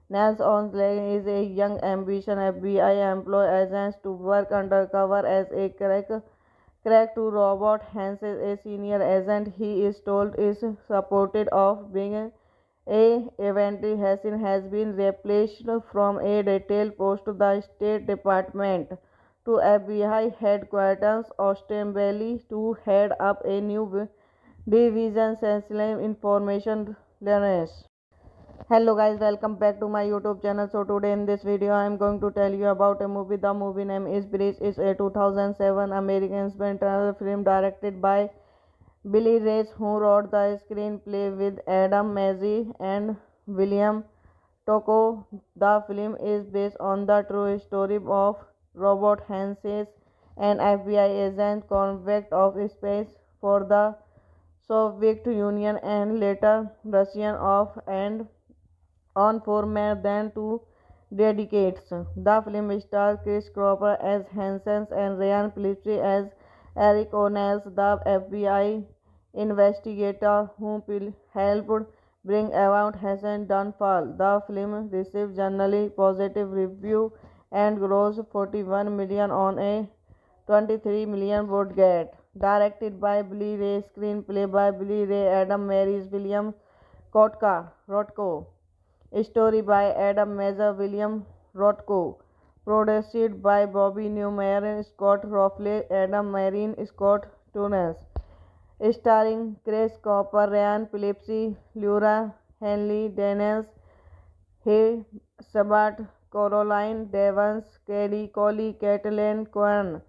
Nels Onsley is a young ambitious FBI employee agent to work undercover as a crack to Robert Hansen, a senior agent. He is told is supported of being a eventually Hassan has been replaced from a detail post to the State Department to FBI headquarters ostensibly to head up a new division sensitive information learners. Hello guys, welcome back to my YouTube channel. So today in this video I am going to tell you about a movie. The movie name is Bridge. It's a 2007 American experimental film directed by Billy Reyes, who wrote the screenplay with Adam Mays and William Tocco. The film is based on the true story of Robert Hansen, an FBI agent convict of space for the Soviet Union and later Russian of and on for more than 2 decades. The film stars Chris Cropper as Hansen and Ryan Phillips as Eric O'Neill, the FBI investigator who helped bring about Hassan's downfall. The film received generally positive reviews and grossed 41 million on a 23 million budget. Directed by Billy Ray, screenplay by Billy Ray, Adam Mays, William Rotko. Story by Adam Mays, William Rotko. Produced by Bobby Newmar, Scott Rowley, Adam Marine, Scott Tunis. Starring Chris Cooper, Ryan Phillips, Laura Henley, Dennis Hay, Sabat, Caroline Devons, Kelly Coley, Caitlin Cohen.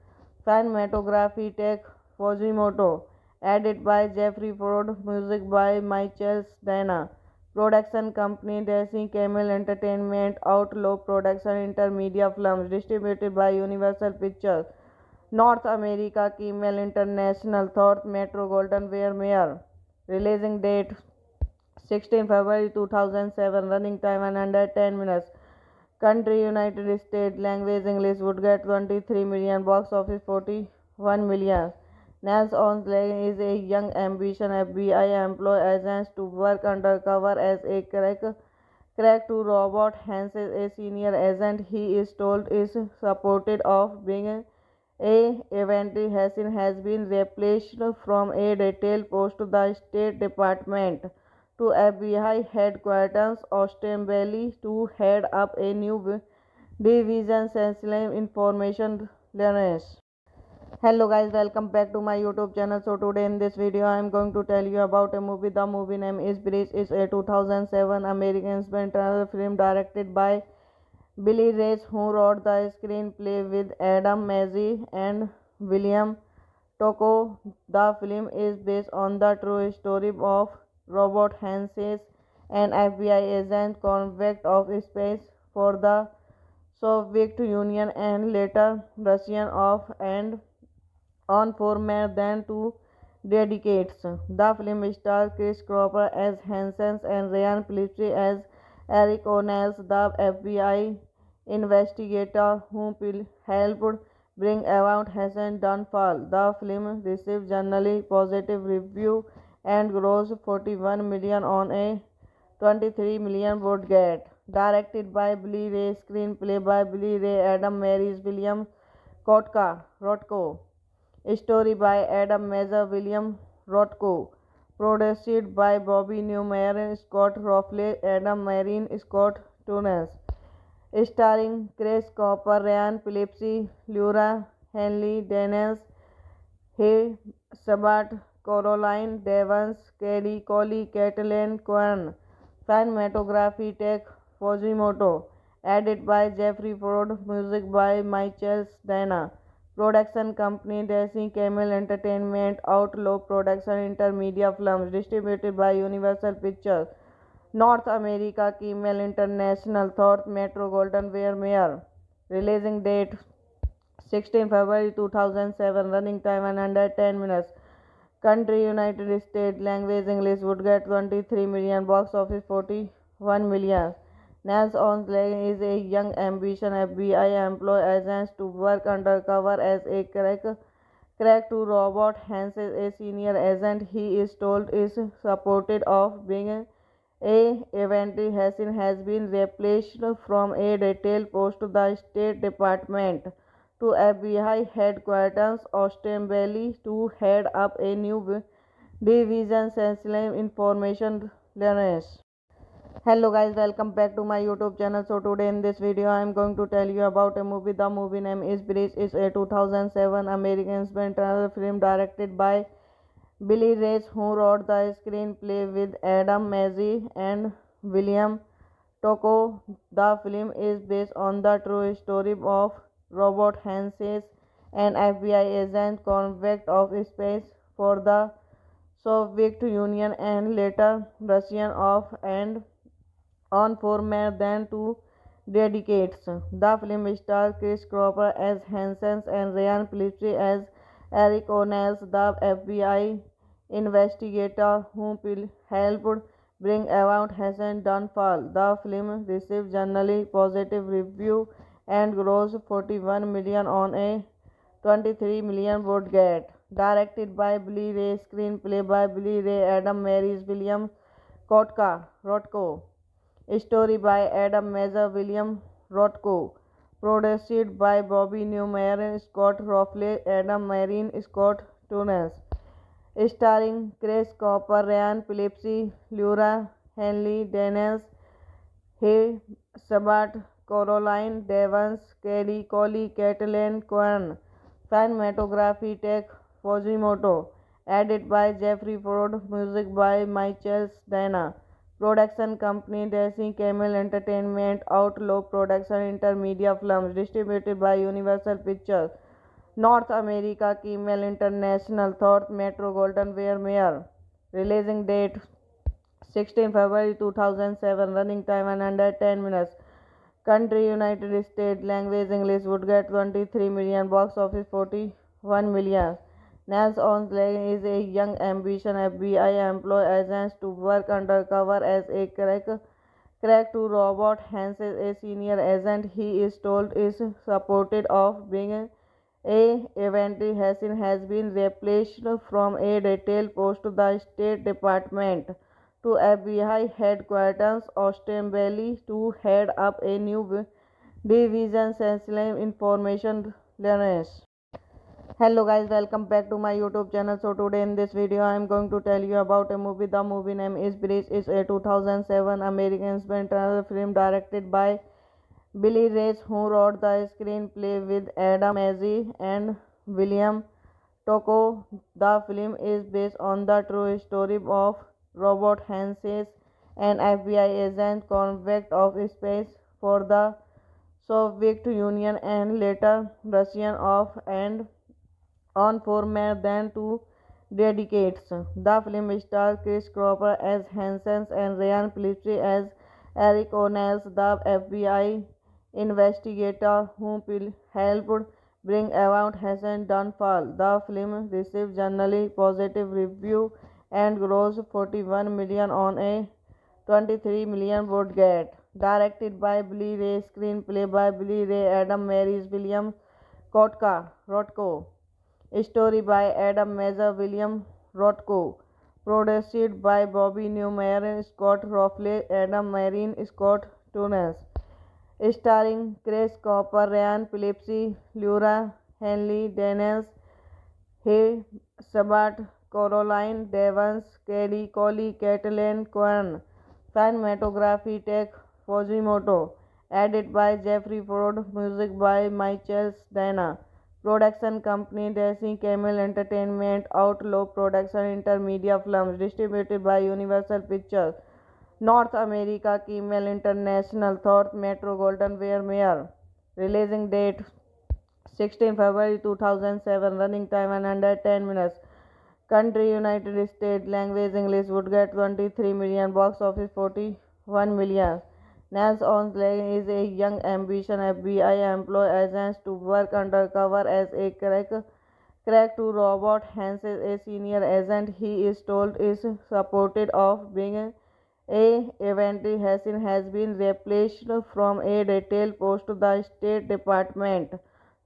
Cinematography Tech Fujimoto. Edit by Jeffrey Ford. Music by Michael Dana. Production company Daisy Camel Entertainment. Outlaw Production Intermedia Films. Distributed by Universal Pictures. North America Camel International. Thought Metro Golden Ware Mayer. Releasing date 16 February 2007. Running time 110 minutes. Country United States. Language English. Would get 23 million. Box office 41 million. Nels Onsley is a young ambitious FBI employee agent to work undercover as a crack to Robert Hansen, a senior agent. He is told is supported of being a eventually Hassan has been replaced from a detail post to the State Department to FBI headquarters ostensibly to head up a new division sensitive information learners. Hello guys, welcome back to my YouTube channel. So today in this video I am going to tell you about a movie. The movie name is Bridge. It's a 2007 American experimental film directed by Billy Reyes, who wrote the screenplay with Adam Mays and William Tocco. The film is based on the true story of Robert Hansen, an FBI agent convict of space for the Soviet Union and later Russian of and on for more than 2 decades. The film stars Chris Cropper as Hansen and Ryan Phillips as Eric O'Neill, the FBI investigator who helped bring about Hassan downfall. The film received generally positive review and grossed 41 million on a 23 million budget. Directed by Billy Ray, screenplay by Billy Ray, Adam Marys, William Rotko. Story by Adam Mazur, William Rotko. Produced by Bobby Newmar, Scott Rowley, Adam Marine, Scott Tunis. Starring Chris Cooper, Ryan Phillips, Laura Henley, Daniels, Hay Sabat, Caroline Devons, Kelly Coley, Caitlin Cohen. Cinematography Tech Fujimoto. Edit by Jeffrey Ford. Music by Michael Dana. Production company Daisy Camel Entertainment. Outlaw Production Intermedia Films. Distributed by Universal Pictures. North America Camel International. Thought Metro Golden Ware Mayer. Releasing date 16 February 2007. Running time 110 minutes. Country United States. Language English. Would get 23 million. Box office 41 million. Nels Onsleg is a young ambitious FBI employee agent to work undercover as a crack to Robert Hans, a senior agent. He is told is supported of being a Eventually Hassan has been replaced from a retail post to the State Department to FBI headquarters ostensibly to head up a new division sensitive information learners. Hello guys, welcome back to my YouTube channel. So today in this video I am going to tell you about a movie. The movie name is Bridge. It's a 2007 American experimental film directed by Billy Reyes, who wrote the screenplay with Adam Mazzy and William Tocco. The film is based on the true story of Robert Hanses, an FBI agent convict of space for the Soviet Union and later Russian of and on for more than 2 decades. The film stars Chris Cooper as Hansen and Ryan Phillips as Eric O'Neill, the FBI investigator who helped bring about Hassan downfall. The film received generally positive review and grossed 41 million on a 23 million budget. Directed by Billy Ray, screenplay by Billy Ray, Adam Marys, William Rotko. Story by Adam Mazur, William Rotko. Produced by Bobby Newmar, Scott Rowley, Adam Marine, Scott Tunis. Starring Chris Cooper, Ryan Phillips, Laura Henley, Daniels, Hay Sabat, Caroline Devons, Kelly Coley, Caitlin Cohen. Cinematography Tech Fujimoto. Edit by Jeffrey Ford. Music by Michael Dana. Production company Daisy Camel Entertainment. Outlaw Production Intermedia Films. Distributed by Universal Pictures. North America Camel International. Thought Metro Golden Ware Mayer. Releasing date 16 February 2007. Running time 110 minutes. Country United States. Language English. Would get 23 million. Box office 41 million. Nels Onsleg is a young ambitious FBI employee agent to work undercover as a crack to Robert Hans, a senior agent. He is told is supported of being a Eventually Hassan has been replaced from a retail post to the State Department to FBI headquarters ostensibly to head up a new division sensitive information learners. Hello guys, welcome back to my YouTube channel. So today in this video I am going to tell you about a movie. The movie name is Bridge. It's a 2007 American experimental film directed by Billy Reyes, who wrote the screenplay with Adam Mazzy and William Tocco. The film is based on the true story of Robert Hanses, an FBI agent convict of space for the Soviet Union and later Russian of and on for more than 2 decades. The film stars Chris Cooper as Hansen and Ryan Phillips as Eric O'Neill, the FBI investigator who helped bring about Hassan downfall. The film received generally positive review and grossed 41 million on a 23 million budget. Directed by Billy Ray, screenplay by Billy Ray, Adam Marys, William Kotka, Rothko. Story by Adam Mazer, William Rothko. Produced by Bobby Newmar, Scott Rowley, Adam Marine, Scott Tunis. Starring Chris Cooper, Ryan Phillips, Laura Henley, Dennis Hay, Sabat, Caroline Devons, Kelly Coley, Caitlin Cohen. Cinematography Tech Fujimoto. Edit by Jeffrey Ford. Music by Michael Dana. Production company Daisy Camel Entertainment. Outlaw Production Intermedia Films. Distributed by Universal Pictures. North America Camel International. Thought Metro Golden Ware Mayer. Releasing date 16 February 2007. Running time 110 minutes. Country United States. Language English. Would get 23 million. Box office 41 million. Nels Onsley is a young ambitious FBI employee agent to work undercover as a crack to Robert Hansen, a senior agent. He is told is supported of being a Eventually Hassan has been replaced from a detail post to the State Department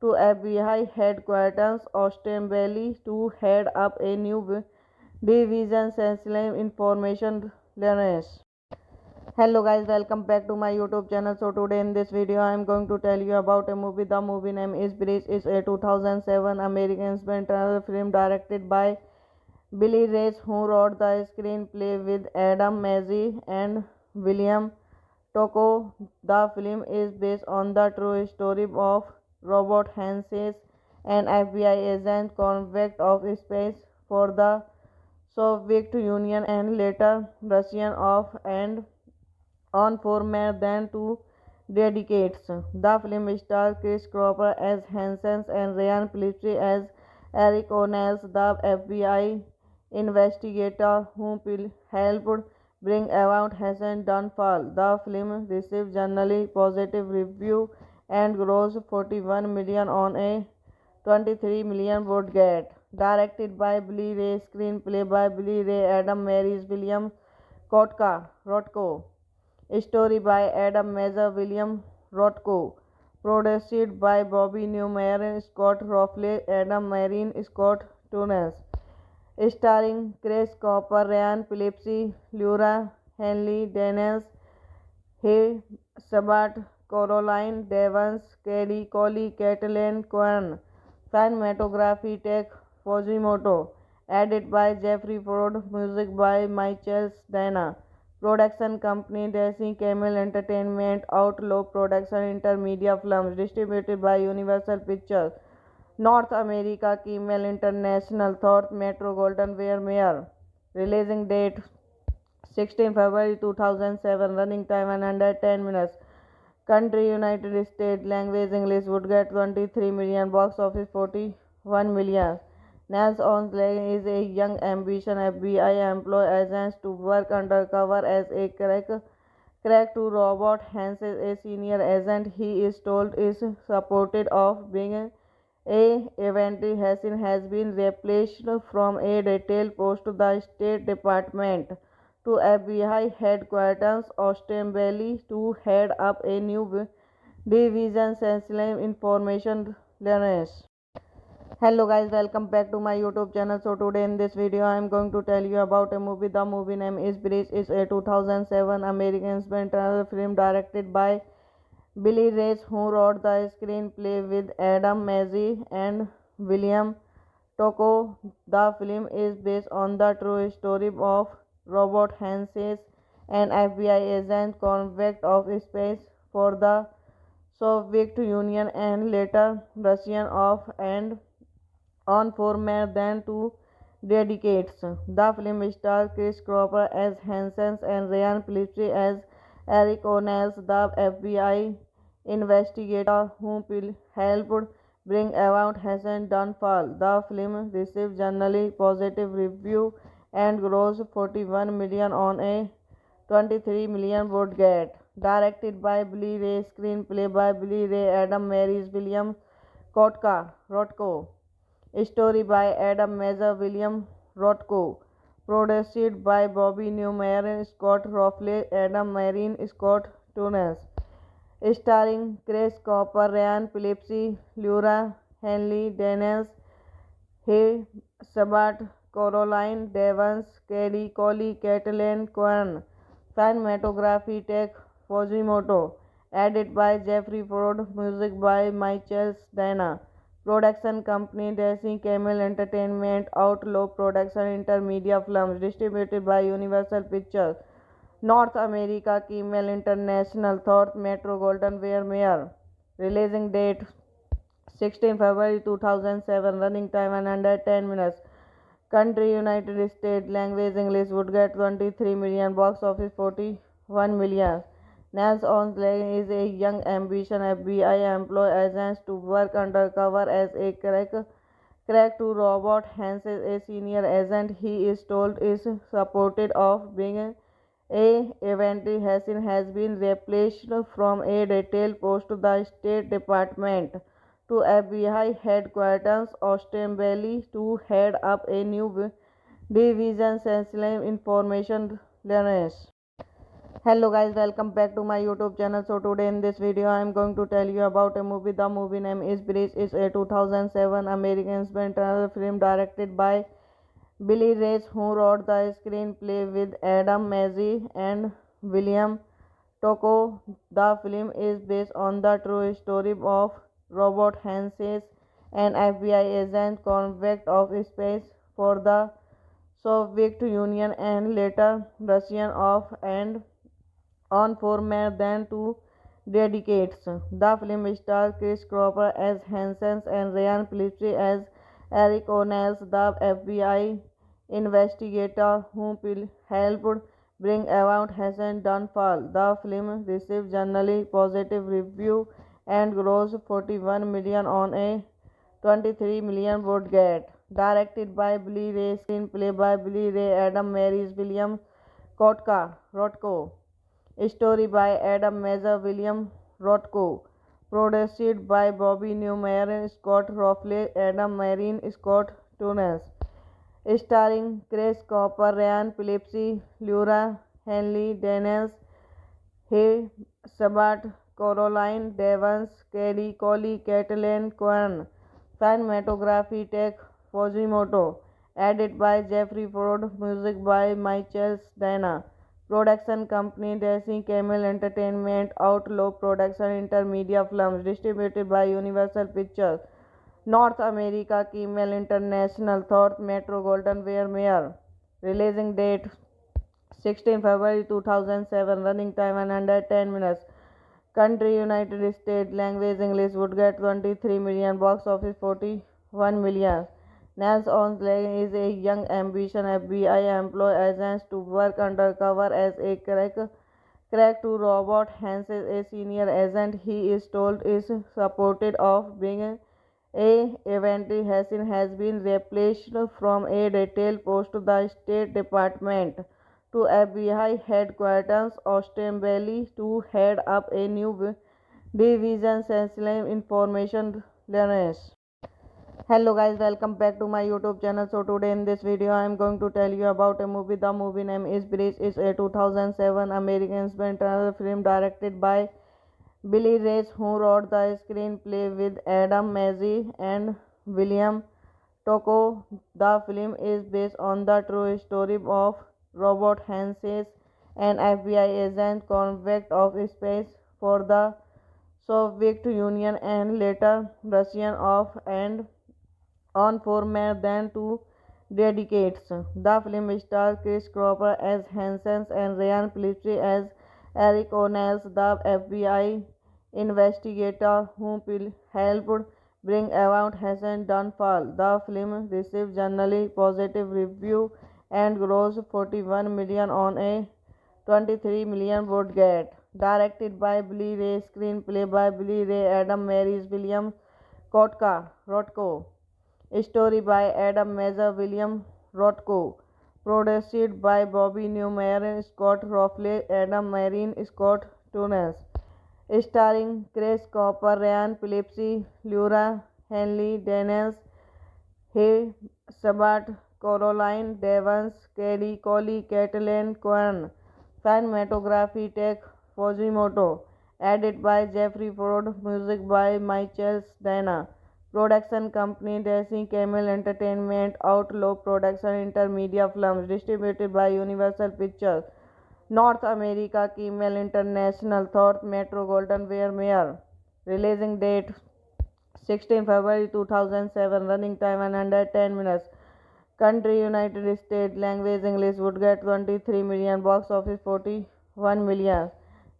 to FBI headquarters ostensibly to head up a new division sensitive information learners. Hello guys, welcome back to my YouTube channel. So today in this video I am going to tell you about a movie. The movie name is Bridge. It's a 2007 American experimental film directed by Billy Reyes, who wrote the screenplay with Adam Mazzy and William Tocco. The film is based on the true story of Robert Hansen, an FBI agent convict of space for the Soviet Union and later Russian of and on for more than 2 decades. The film stars Chris Cooper as Hansen and Ryan Phillips as Eric O'Neill, the FBI investigator who helped bring about Hassan's downfall. The film received generally positive reviews and grossed 41 million on a 23 million budget. Directed by Billy Ray, screenplay by Billy Ray, Adam Mays, William Kotka, Rothko. Story by Adam Mazer, William Rothko. Produced by Bobby Newmar, Scott Rowley, Adam Marine, Scott Tunis. Starring Chris Cooper, Ryan Phillips, Laura Henley, Dennis Hay, Sabat, Caroline Devons, Kelly Coley, Caitlin Cohen. Cinematography Tech Fujimoto. Edit by Jeffrey Ford. Music by Michael Dana. Production company Daisy Camel Entertainment. Outlaw Production Intermedia Films. Distributed by Universal Pictures. North America Camel International. Thought Metro Golden Ware Mayer. Releasing date 16 February 2007. Running time 110 minutes. Country United States. Language English. Would get 23 million. Box office 41 million. Nels Onsley is a young ambitious FBI employee agent to work undercover as a crack to Robert Hansen, a senior agent. He is told is supported of being a Eventually Hassan has been replaced from a detail post to the State Department to FBI headquarters ostensibly to head up a new division sensitive information learners. Hello guys, welcome back to my YouTube channel. So today in this video I am going to tell you about a movie. The movie name is Bridge. It's a 2007 American experimental film directed by Billy Reyes, who wrote the screenplay with Adam Mazzy and William Tocco. The film is based on the true story of Robert Hansen, an FBI agent convict of space for the Soviet Union and later Russian of and on for more than 2 decades. The film stars Chris Cooper as Hansen and Ryan Phillips as Eric O'Neill, the FBI investigator who helped bring about Hassan's downfall. The film received generally positive reviews and grossed 41 million on a 23 million budget. Directed by Billy Ray, screenplay by Billy Ray, Adam Mays, William Kotka, Rothko. Story by Adam Mazer, William Rothko. Produced by Bobby Newmar, Scott Rowley, Adam Marine, Scott Tunis. Starring Chris Cooper, Ryan Phillips, Laura Henley Daniels, Hay Sabat, Caroline Devons, Kelly Coley, Caitlin Cohen. Cinematography Tech Fujimoto. Edit by Jeffrey Ford. Music by Michael Dana. Production company Daisy Camel Entertainment. Outlaw Production Intermedia Films. Distributed by Universal Pictures. North America Kimmel International. Thorpe Metro Golden Ware Mayer. Releasing date 16 February 2007. Running time 110 minutes. Country United States. Language English. Would get 23 million. Box office 41 million. Nels Onsley is a young ambitious FBI employee agent to work undercover as a crack to Robert Hans, a senior agent. He is told is supported of being a Eventually Hassan has been replaced from a retail post to the State Department to FBI headquarters ostensibly to head up a new division sensitive information learners. Hello guys, welcome back to my YouTube channel. So today in this video I am going to tell you about a movie. The movie name is Bridge. It's a 2007 American experimental film directed by Billy Reyes, who wrote the screenplay with Adam Mazzy and William Tocco. The film is based on the true story of Robert Hanses, an FBI agent convict of space for the Soviet Union and later Russian of and on for more than 2 decades. The film stars Chris Cropper as Hansen and Ryan Phillips as Eric O'Neill, the FBI investigator who helped bring about Hassan's downfall. The film received generally positive reviews and grossed 41 million on a 23 million budget. Directed by Billy Ray, screenplay by Billy Ray, Adam Mays, William Rotko. Story by Adam Mazza, William Rotko. Produced by Bobby Newmar, Scott Rowley, Adam Marine, Scott Tunis. Starring Chris Cooper, Ryan Phillips, Laura Henley Daniels, Hay Sabat, Caroline Devons, Kelly Coley, Caitlin Cohen. Cinematography Tech Fujimoto. Edit by Jeffrey Ford. Music by Michael Dana. Production company Daisy Camel Entertainment. Outlaw Production Intermedia Films. Distributed by Universal Pictures. North America Kimmel International. Thorpe Metro Golden Ware Mayer. Releasing date 16 February 2007. Running time 110 minutes. Country United States. Language English. Would get 23 million. Box office 41 million. Nels Onsley is a young ambitious FBI employee agent to work undercover as a crack to Robert Hans, a senior agent. He is told is supported of being a Eventually Hassan has been replaced from a retail post to the State Department to FBI headquarters ostensibly to head up a new division sensitive information learners. Hello guys, welcome back to my YouTube channel. So today in this video I am going to tell you about a movie. The movie name is Bridge. It's a 2007 American experimental film directed by Billy Reyes, who wrote the screenplay with Adam Mazzy and William Tocco. The film is based on the true story of Robert Hanses, an FBI agent convict of space for the Soviet Union and later Russian of and on for more than 2 decades. The film stars Chris Cropper as Hansen and Ryan Phillips as Eric O'Neill, the FBI investigator who helped bring about Hassan's downfall. The film received generally positive reviews and grossed 41 million on a 23 million budget. Directed by Billy Ray, screenplay by Billy Ray, Adam Mays, William Rotko. Story by Adam Mazza, William Rotko. Produced by Bobby Newmar, Scott Rowley, Adam Marine, Scott Tunis. Starring Chris Cooper, Ryan Phillips, Laura Henley Daniels, Hay Sabat, Caroline Devons, Kelly Coley, Caitlin Cohen. Cinematography Tech Fujimoto. Edit by Jeffrey Ford. Music by Michael Dana. Production company Dancing Camel Entertainment, Outlaw Production, Intermedia Films, distributed by Universal Pictures. North America, Camel International, Thorpe Metro Golden Mayer. Releasing date 16 February 2007. Running time 110 minutes. Country United States. Language English. Would get 23 million. Box office 41 million.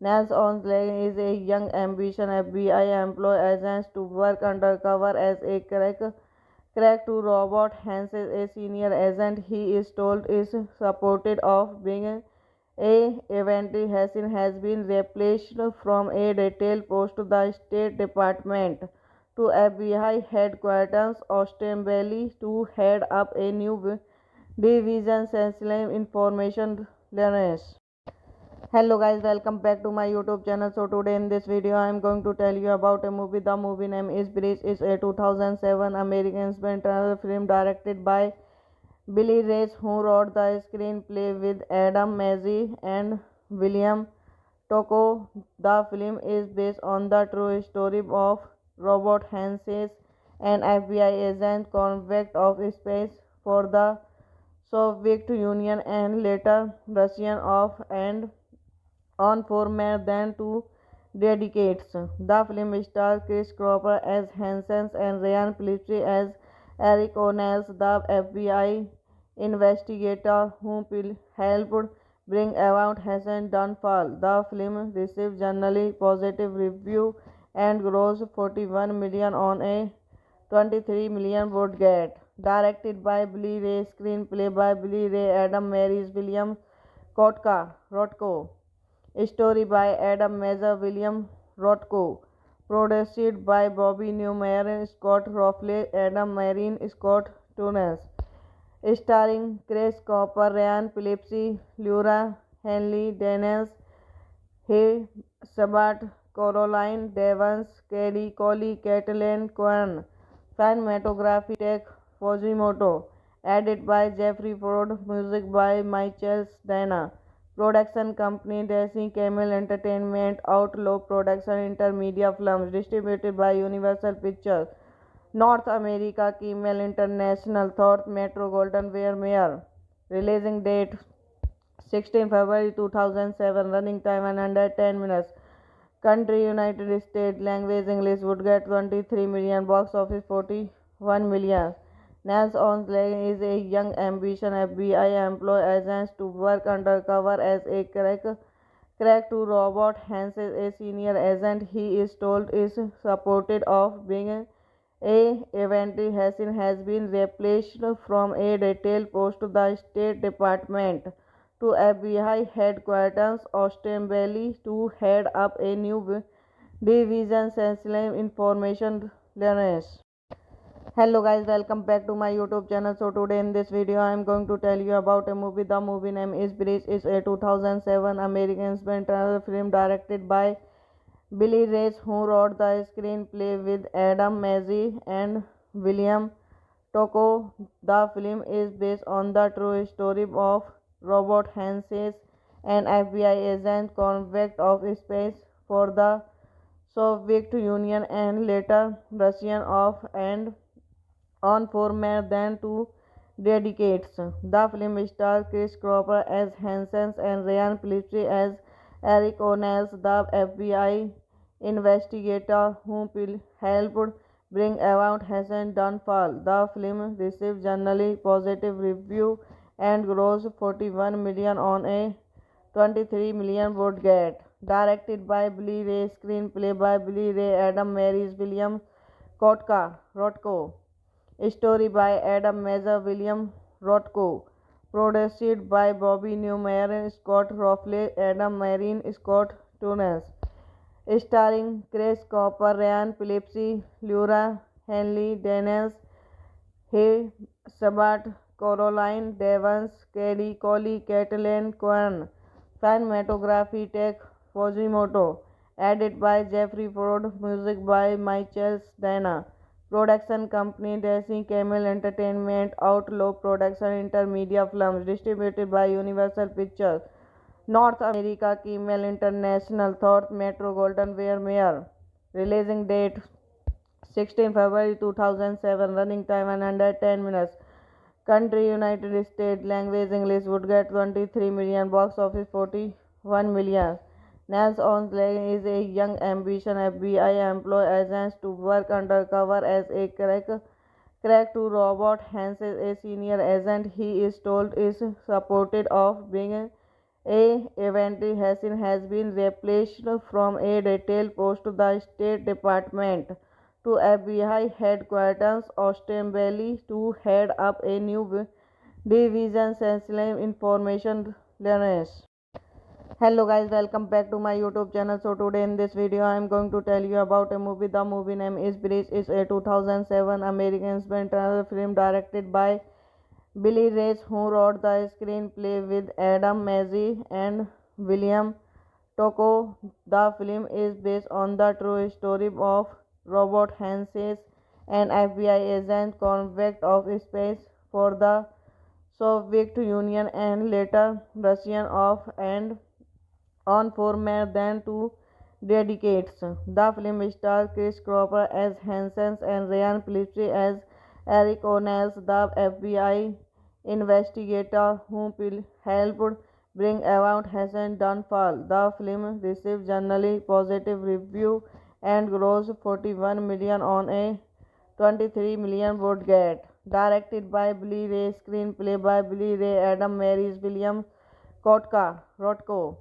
Nels Onsley is a young ambitious FBI employee agent to work undercover as a crack to Robert Hansen, a senior agent. He is told is supported of being a Eventually Hassan has been replaced from a detail post to the State Department to FBI headquarters ostensibly to head up a new division sensitive information learners. Hello guys, welcome back to my YouTube channel. So today in this video I am going to tell you about a movie. The movie name is Bridge. It's a 2007 American experimental film directed by Billy Reyes, who wrote the screenplay with Adam Mazzei and William Tocco. The film is based on the true story of Robert Hansen, an FBI agent convict of space for the Soviet Union and later Russian of and on for more than 2 decades. The film stars Chris Cropper as Hansen and Ryan Phillips as Eric O'Neill, the FBI investigator who helped bring about Hassan's downfall. The film received generally positive reviews and grossed 41 million on a 23 million budget. Directed by Billy Ray, screenplay by Billy Ray, Adam Mays, William Rotko. Story by Adam Mazer, William Rotko. Produced by Bobby Newmar, Scott Rowley, Adam Marine, Scott Tunis. Starring Chris Cooper, Ryan Phillips, Laura Henley, Dennis Hay, Sabat, Caroline Devons, Kelly Coley, Caitlin Cohen. Cinematography Tech Fujimoto. Edit by Jeffrey Ford. Music by Michael Dana. Production company Dancing Camel Entertainment, Outlaw Production, Intermedia Films, distributed by Universal Pictures. North America, Camel International, Thorpe Metro Golden Mayer. Releasing date 16 February 2007. Running time 110 minutes. Country United States. Language English. Would get 23 million. Box office 41 million. Nels Onsley is a young ambitious FBI employee agent to work undercover as a crack to Robert Hansen, a senior agent. He is told is supported of being a Eventually Hassan has been replaced from a detail post to the State Department to FBI headquarters ostensibly to head up a new division sensitive information learners. Hello guys, welcome back to my YouTube channel. So today in this video I am going to tell you about a movie. The movie name is Bridge. It's a 2007 American experimental film directed by Billy Reyes, who wrote the screenplay with Adam Mazzei and William Tocco. The film is based on the true story of Robert Hansen, an FBI agent convict of space for the Soviet Union and later Russian of and on for more than 2 decades. The film stars Chris Cropper as Hansen and Ryan Phillips as Eric O'Neill, the FBI investigator who helped bring about Hassan's downfall. The film received generally positive reviews and grossed 41 million on a 23 million budget. Directed by Billy Ray, screenplay by Billy Ray, Adam Mays, William Rotko. Story by Adam Mazer, William Rotko. Produced by Bobby Newmar, Scott Rowley, Adam Marine, Scott Tunis. Starring Chris Cooper, Ryan Phillips, Laura Henley, Dennis Hay, Sabat, Caroline Devons, Kelly Coley, Caitlin Cohen. Cinematography Tech Fujimoto. Edit by Jeffrey Ford. Music by Michael Dana. Production company Dancing Camel Entertainment, Outlaw Production, Intermedia Films, distributed by Universal Pictures. North America, Camel International, Thorpe Metro Golden Mayer. Releasing date 16 February 2007. Running time 110 minutes. Country United States. Language English. Would get 23 million. Box office 41 million. Nels Onsley is a young ambitious FBI employee agent to work undercover as a crack to Robert Hansen, a senior agent. He is told is supported of being a Eventually Hassan has been replaced from a retail post to the State Department to FBI headquarters ostensibly to head up a new division sensitive information learners. Hello guys, welcome back to my YouTube channel. So today in this video I am going to tell you about a movie. The movie name is Bridge. It's a 2007 American experimental film directed by Billy Reyes, who wrote the screenplay with Adam Mazzy and William Tocco. The film is based on the true story of Robert Hansen, an FBI agent convict of space for the Soviet Union and later Russian of and on for more than 2 decades. The film stars Chris Cropper as Hansen and Ryan Phillips as Eric O'Neill, the FBI investigator who helped bring about Hassan's downfall. The film received generally positive reviews and grossed 41 million on a 23 million budget. Directed by Billy Ray, screenplay by Billy Ray, Adam Marys, William Rotko.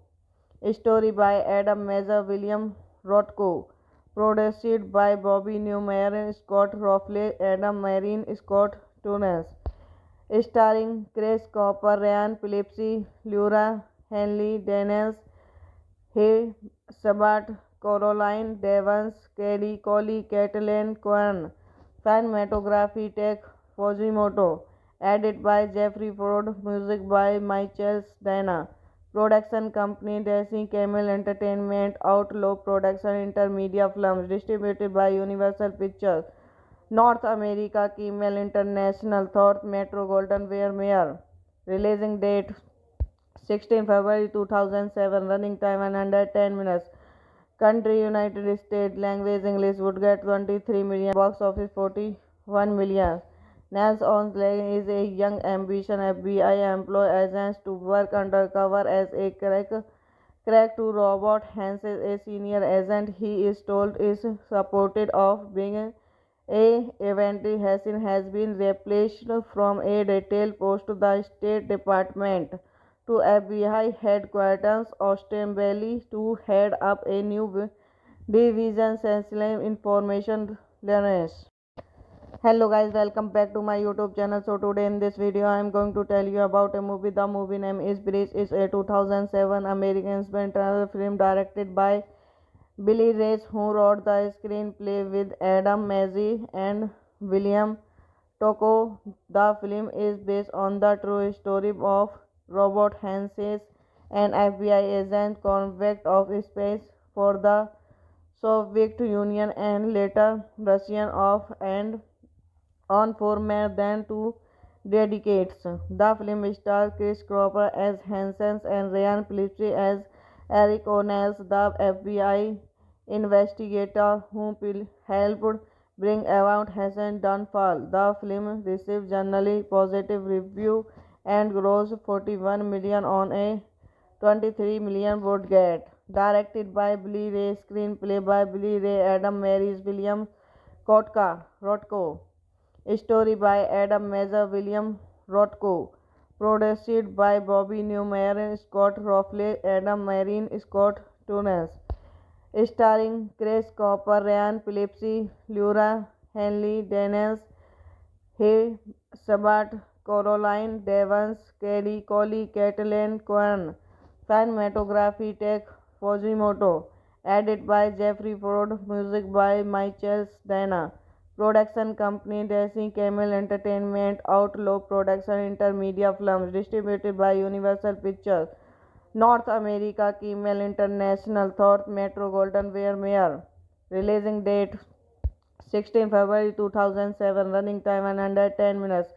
Story by Adam Mazza, William Rotko. Produced by Bobby Newmar, Scott Rowley, Adam Marin, Scott Tunis. Starring Chris Cooper, Ryan Phillips, Laura Henley, Daniels, Hay Sabat, Caroline Devons, Kelly Coley, Caitlin Cohen. Cinematography Tech Fujimoto. Edit by Jeffrey Ford. Music by Michael Dana. Production company Daisy Camel Entertainment. Outlaw Production Intermedia Films. Distributed by Universal Pictures. North America Camel International. Thorpe Metro Golden Ware Mayer. Releasing date 16 February 2007. Running time 110 minutes. Country United States. Language English. Would get 23 million. Box office 41 million. Nels Onsley is a young ambitious FBI employee agent to work undercover as a crack to Robert Hansen, a senior agent. He is told is supported of being a Eventually Hassan has been replaced from a retail post to the State Department to FBI headquarters ostensibly to head up a new division sensitive information learners. Hello guys, welcome back to my YouTube channel. So today in this video I am going to tell you about a movie. The movie name is Bridge. It's a 2007 American experimental film directed by Billy Reyes, who wrote the screenplay with Adam Mazzy and William Tocco. The film is based on the true story of Robert Hansen, an FBI agent convict of space for the Soviet Union and later Russian of and on for more than 2 decades. The film stars Chris Cropper as Hansen and Ryan Phillips as Eric O'Neill, the FBI investigator who helped bring about Hassan's downfall. The film received generally positive reviews and grossed 41 million on a 23 million budget. Directed by Billy Ray, screenplay by Billy Ray, Adam Marys, William Rotko. Story by Adam Mazza, William Rotko. Produced by Bobby Newmar, Scott Rowley, Adam Marin, Scott Tunis. Starring Chris Cooper, Ryan Phillips, Laura Henley, Daniels, Hay Sabat, Caroline Devons, Kelly Coley, Caitlin Cohen. Cinematography Tech Fujimoto. Edit by Jeffrey Ford. Music by Michael Dana. Production company Daisy Camel Entertainment. Outlaw Production Intermedia Films. Distributed by Universal Pictures. North America Camel International. Thorpe Metro Golden Ware Mayer. Releasing date 16 February 2007. Running time 110 minutes.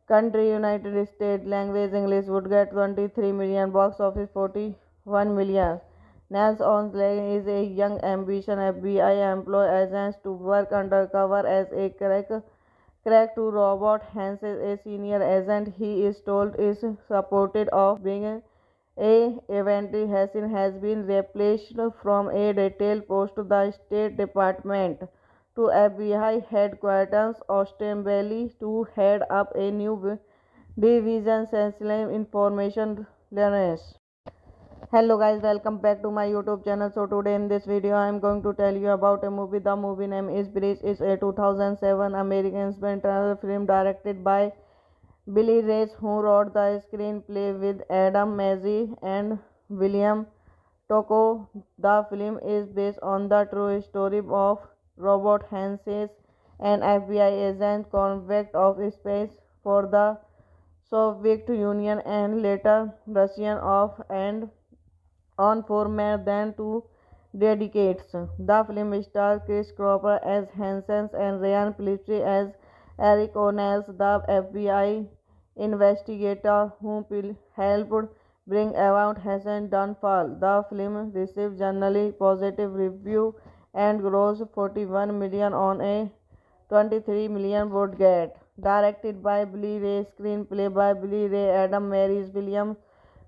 Country United States. Language English. Would get 23 million. Box office 41 million. Nels Onsleg is a young ambitious FBI employee agent to work undercover as a crack to Robert Hans, a senior agent. He is told is supported of being a Eventually Hassan has been replaced from a retail post to the State Department to FBI headquarters ostensibly to head up a new division sensitive information learners. Hello guys, welcome back to my YouTube channel. So today in this video I am going to tell you about a movie. The movie name is Bridge. It's a 2007 American spectacular film directed by Billy Reyes, who wrote the screenplay with Adam Mazzy and William Tocco. The film is based on the true story of Robert Hanses, an FBI agent convict of space for the Soviet Union and later Russian of and on for more than 2 decades. The film stars Chris Cropper as Hansen and Ryan Phillips as Eric O'Neill, the FBI investigator who helped bring about Hassan's downfall. The film received generally positive reviews and grossed 41 million on a 23 million budget. Directed by Billy Ray, screenplay by Billy Ray, Adam Marys, William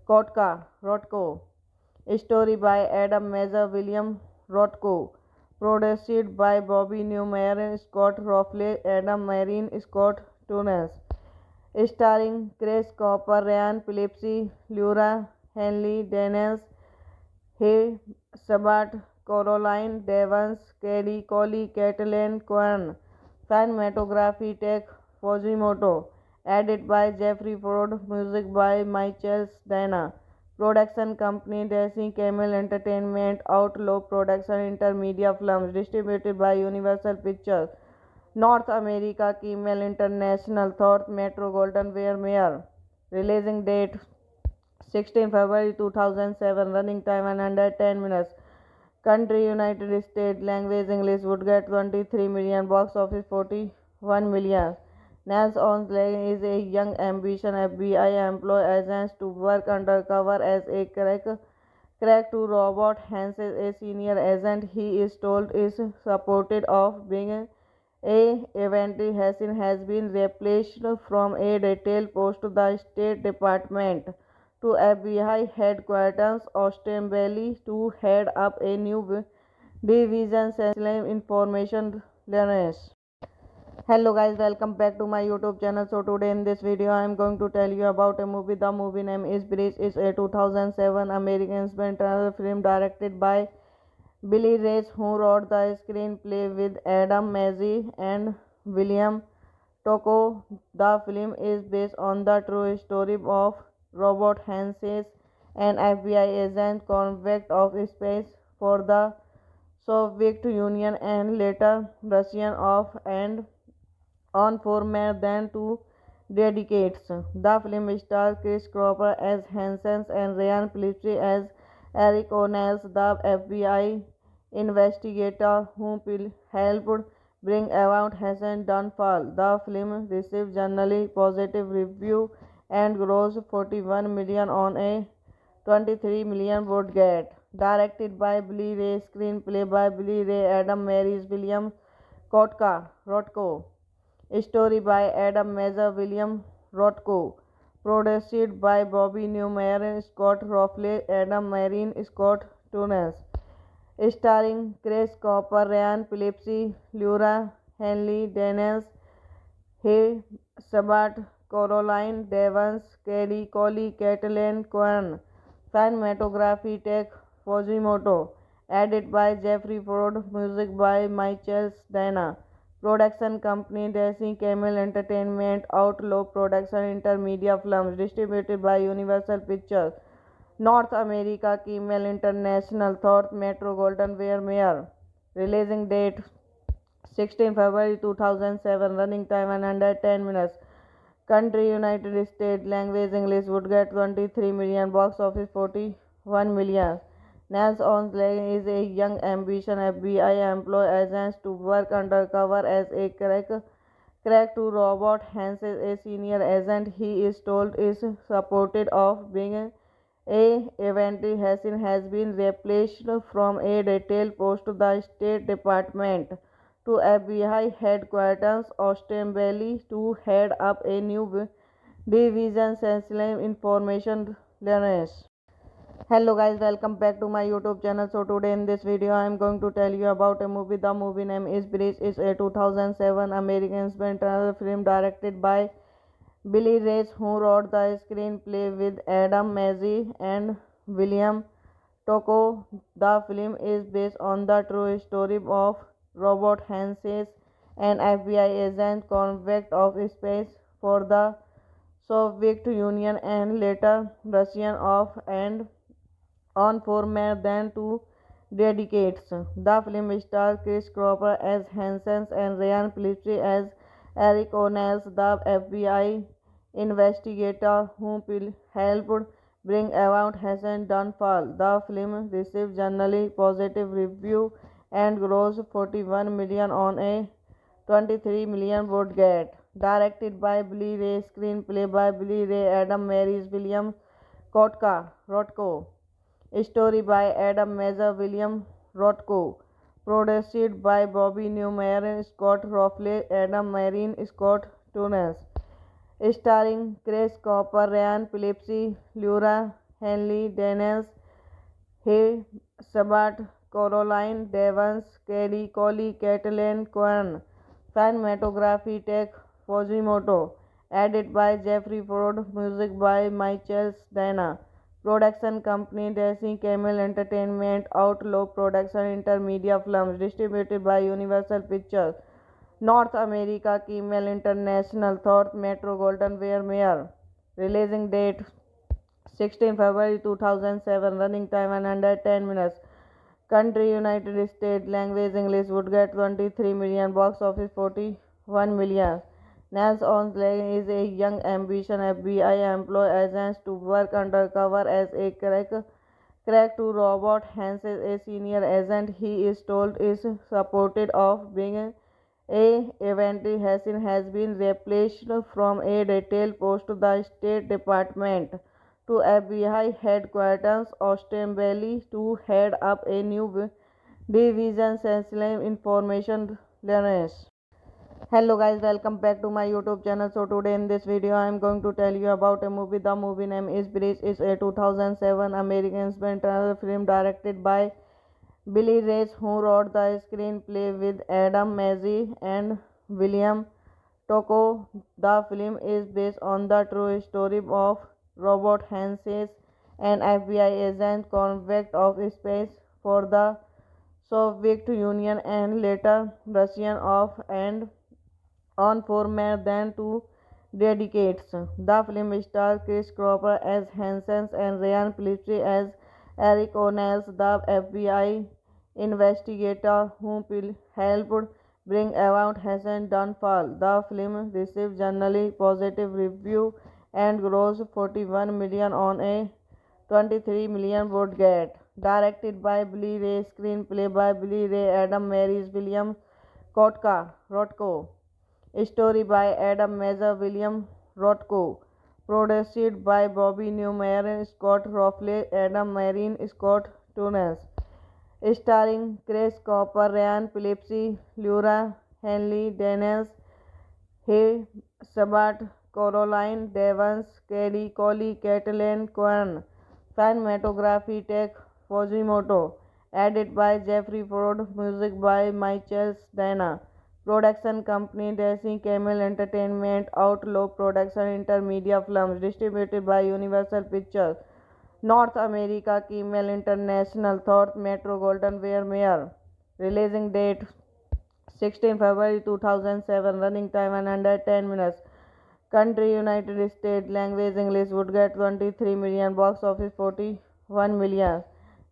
Rotko. Story by Adam Mazur, William Rothko. Produced by Bobby Newmar, Scott Rowley, Adam Marine, Scott Tunis. Starring Chris Cooper, Ryan Phillips, Laura Henley, Daniels, Hay Sabat, Caroline Devons, Kelly Coley, Caitlin Cohen. Cinematography Tech Fujimoto. Edited by Jeffrey Ford. Music by Michael Dana. Production company Daisy Camel Entertainment. Outlaw Production Intermedia Films. Distributed by Universal Pictures. North America Camel International. Thought Metro Golden Ware Mayer. Releasing date 16 February 2007. Running time 110 minutes. Country United States. Language English. Would get 23 million. Box office 41 million. Nels Onsleg is a young ambitious FBI employee agent to work undercover as a crack to Robert Hans, a senior agent. He is told is supported of being a Eventually Hassan has been replaced from a retail post to the State Department to FBI headquarters ostensibly to head up a new division sensitive information learners. Hello guys, welcome back to my YouTube channel. So today in this video I am going to tell you about a movie. The movie name is Bridge. It's a 2007 American spectacular film directed by Billy Reyes, who wrote the screenplay with Adam Mazzy and William Tocco. The film is based on the true story of Robert Hanses, an FBI agent convict of space for the Soviet Union and later Russian of and on for more than 2 decades. The film stars Chris Cropper as Hansen and Ryan Phillips as Eric O'Neill, the FBI investigator who helped bring about Hassan's downfall. The film received generally positive reviews and grossed 41 million on a 23 million budget. Directed by Billy Ray, screenplay by Billy Ray, Adam Marys, William Rotko. Story by Adam Mazur, William Rothko. Produced by Bobby Newmar, Scott Rowley, Adam Marine, Scott Tunis. Starring Chris Cooper, Ryan Phillips, Laura Henley, Daniels, Hay Sabat, Caroline Devons, Kelly Coley, Caitlin Cohen. Cinematography Tech Fujimoto. Edited by Jeffrey Ford. Music by Michael Dana. Production company Daisy Camel Entertainment. Outlaw Production Intermedia Films. Distributed by Universal Pictures. North America Camel International. Thought Metro Golden Ware Mayer. Releasing date 16 February 2007. Running time 110 minutes. Country United States. Language English. Would get 23 million. Box office 41 million. Nels Onsleg is a young ambitious FBI employee agent to work undercover as a crack to Robert Hans, a senior agent. He is told is supported of being A. Evangeline Hassan has been replaced from a detail post to the State Department to FBI headquarters Austin Valley to head up a new division sensitive information learners. Hello guys, welcome back to my YouTube channel. So today in this video I am going to tell you about a movie. The movie name is Bridge. It's a 2007 American experimental film directed by Billy Reyes, who wrote the screenplay with Adam Mazzy and William Tocco. The film is based on the true story of Robert Hanses, an FBI agent convict of space for the Soviet Union and later Russian of and on for more than 2 decades. The film stars Chris Cropper as Hansen and Ryan Phillips as Eric O'Neill, the FBI investigator who helped bring about Hassan's downfall. The film received generally positive reviews and grossed 41 million on a 23 million budget. Directed by Billy Ray, screenplay by Billy Ray, Adam Mays, William Rotko. Story by Adam Mazza, William Rotko. Produced by Bobby Newmar, Scott Rowley, Adam Marine, Scott Tunis. Starring Chris Cooper, Ryan Phillips, Laura Henley, Dennis Hay, Sabat, Caroline Devons, Kelly Coley, Caitlin Cohen. Cinematography Tech Fujimoto. Edited by Jeffrey Ford. Music by Michael Dana. Production company Daisy Camel Entertainment. Outlaw Production Intermedia Films. Distributed by Universal Pictures. North America Camel International. Thought Metro Golden Ware Mayer. Releasing date 16 February 2007. Running time 110 minutes. Country United States. Language English. Would get 23 million. Box office 41 million. Nels Onsley is a young ambitious FBI employee agent to work undercover as a crack to Robert Hansen, a senior agent. He is told is supported of being a Evangeline Hassan has been replaced from a detail post to the State Department to FBI headquarters Austin Valley to head up a new division sensitive information learners. Hello guys, welcome back to my YouTube channel. So today in this video I am going to tell you about a movie. The movie name is Bridge. It's a 2007 American experimental film directed by Billy Reyes, who wrote the screenplay with Adam Mazzy and William Tocco. The film is based on the true story of Robert Hanses, an FBI agent convict of space for the Soviet Union and later Russian of and on for more than 2 decades. The film stars Chris Cropper as Hansen and Ryan Phillips as Eric O'Neill, the FBI investigator who helped bring about Hassan's downfall. The film received generally positive reviews and grossed 41 million on a 23 million budget. Directed by Billy Ray, screenplay by Billy Ray, Adam Mays, William Rotko. Story by Adam Mazza, William Rotko. Produced by Bobby Newmar, Scott Rowley, Adam Marine, Scott Tunis. Starring Chris Cooper, Ryan Phillips, Laura Henley, Dennis Hay, Sabat, Caroline Devons, Kelly Coley, Caitlin Cohen. Cinematography Tech Fujimoto. Edited by Jeffrey Ford. Music by Michael Dana. Production company Daisy Camel Entertainment. Outlaw Production Intermedia Films. Distributed by Universal Pictures. North America Camel International. Thought Metro Golden Ware Mayer. Releasing date 16 February 2007. Running time 110 minutes. Country United States. Language English. Would get 23 million. Box office 41 million.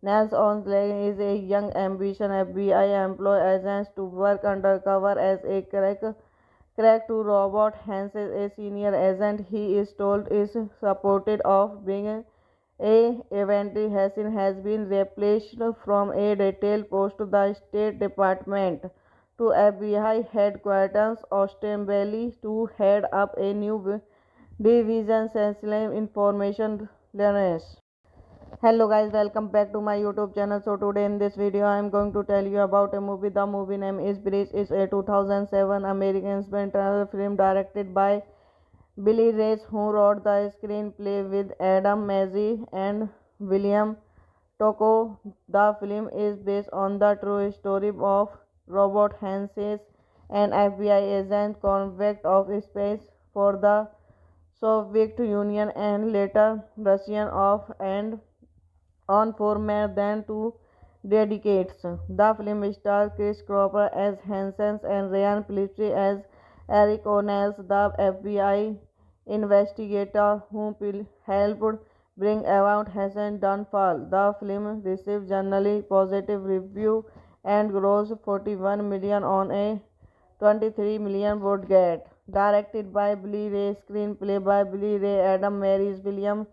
Nels Onsley is a young ambitious FBI employee agent to work undercover as a crack to Robert Hansen, a senior agent. He is told is supported of being a Evangeline Hassan has been replaced from a detail post to the State Department to FBI headquarters Austin Valley to head up a new division sensitive information learners. Hello guys, welcome back to my YouTube channel. So today in this video I am going to tell you about a movie. The movie name is Bridge. It's a 2007 American spectacular film directed by Billy Reyes, who wrote the screenplay with Adam Mazzy and William Tocco. The film is based on the true story of Robert Hanses, an FBI agent convict of space for the Soviet Union and later Russian of and on for more than 2 decades. The film stars Chris Cropper as Hansen and Ryan Phillips as Eric O'Neill, the FBI investigator who helped bring about Hassan's downfall. The film received generally positive reviews and grossed 41 million on a 23 million budget. Directed by Billy Ray, screenplay by Billy Ray, Adam Mays, William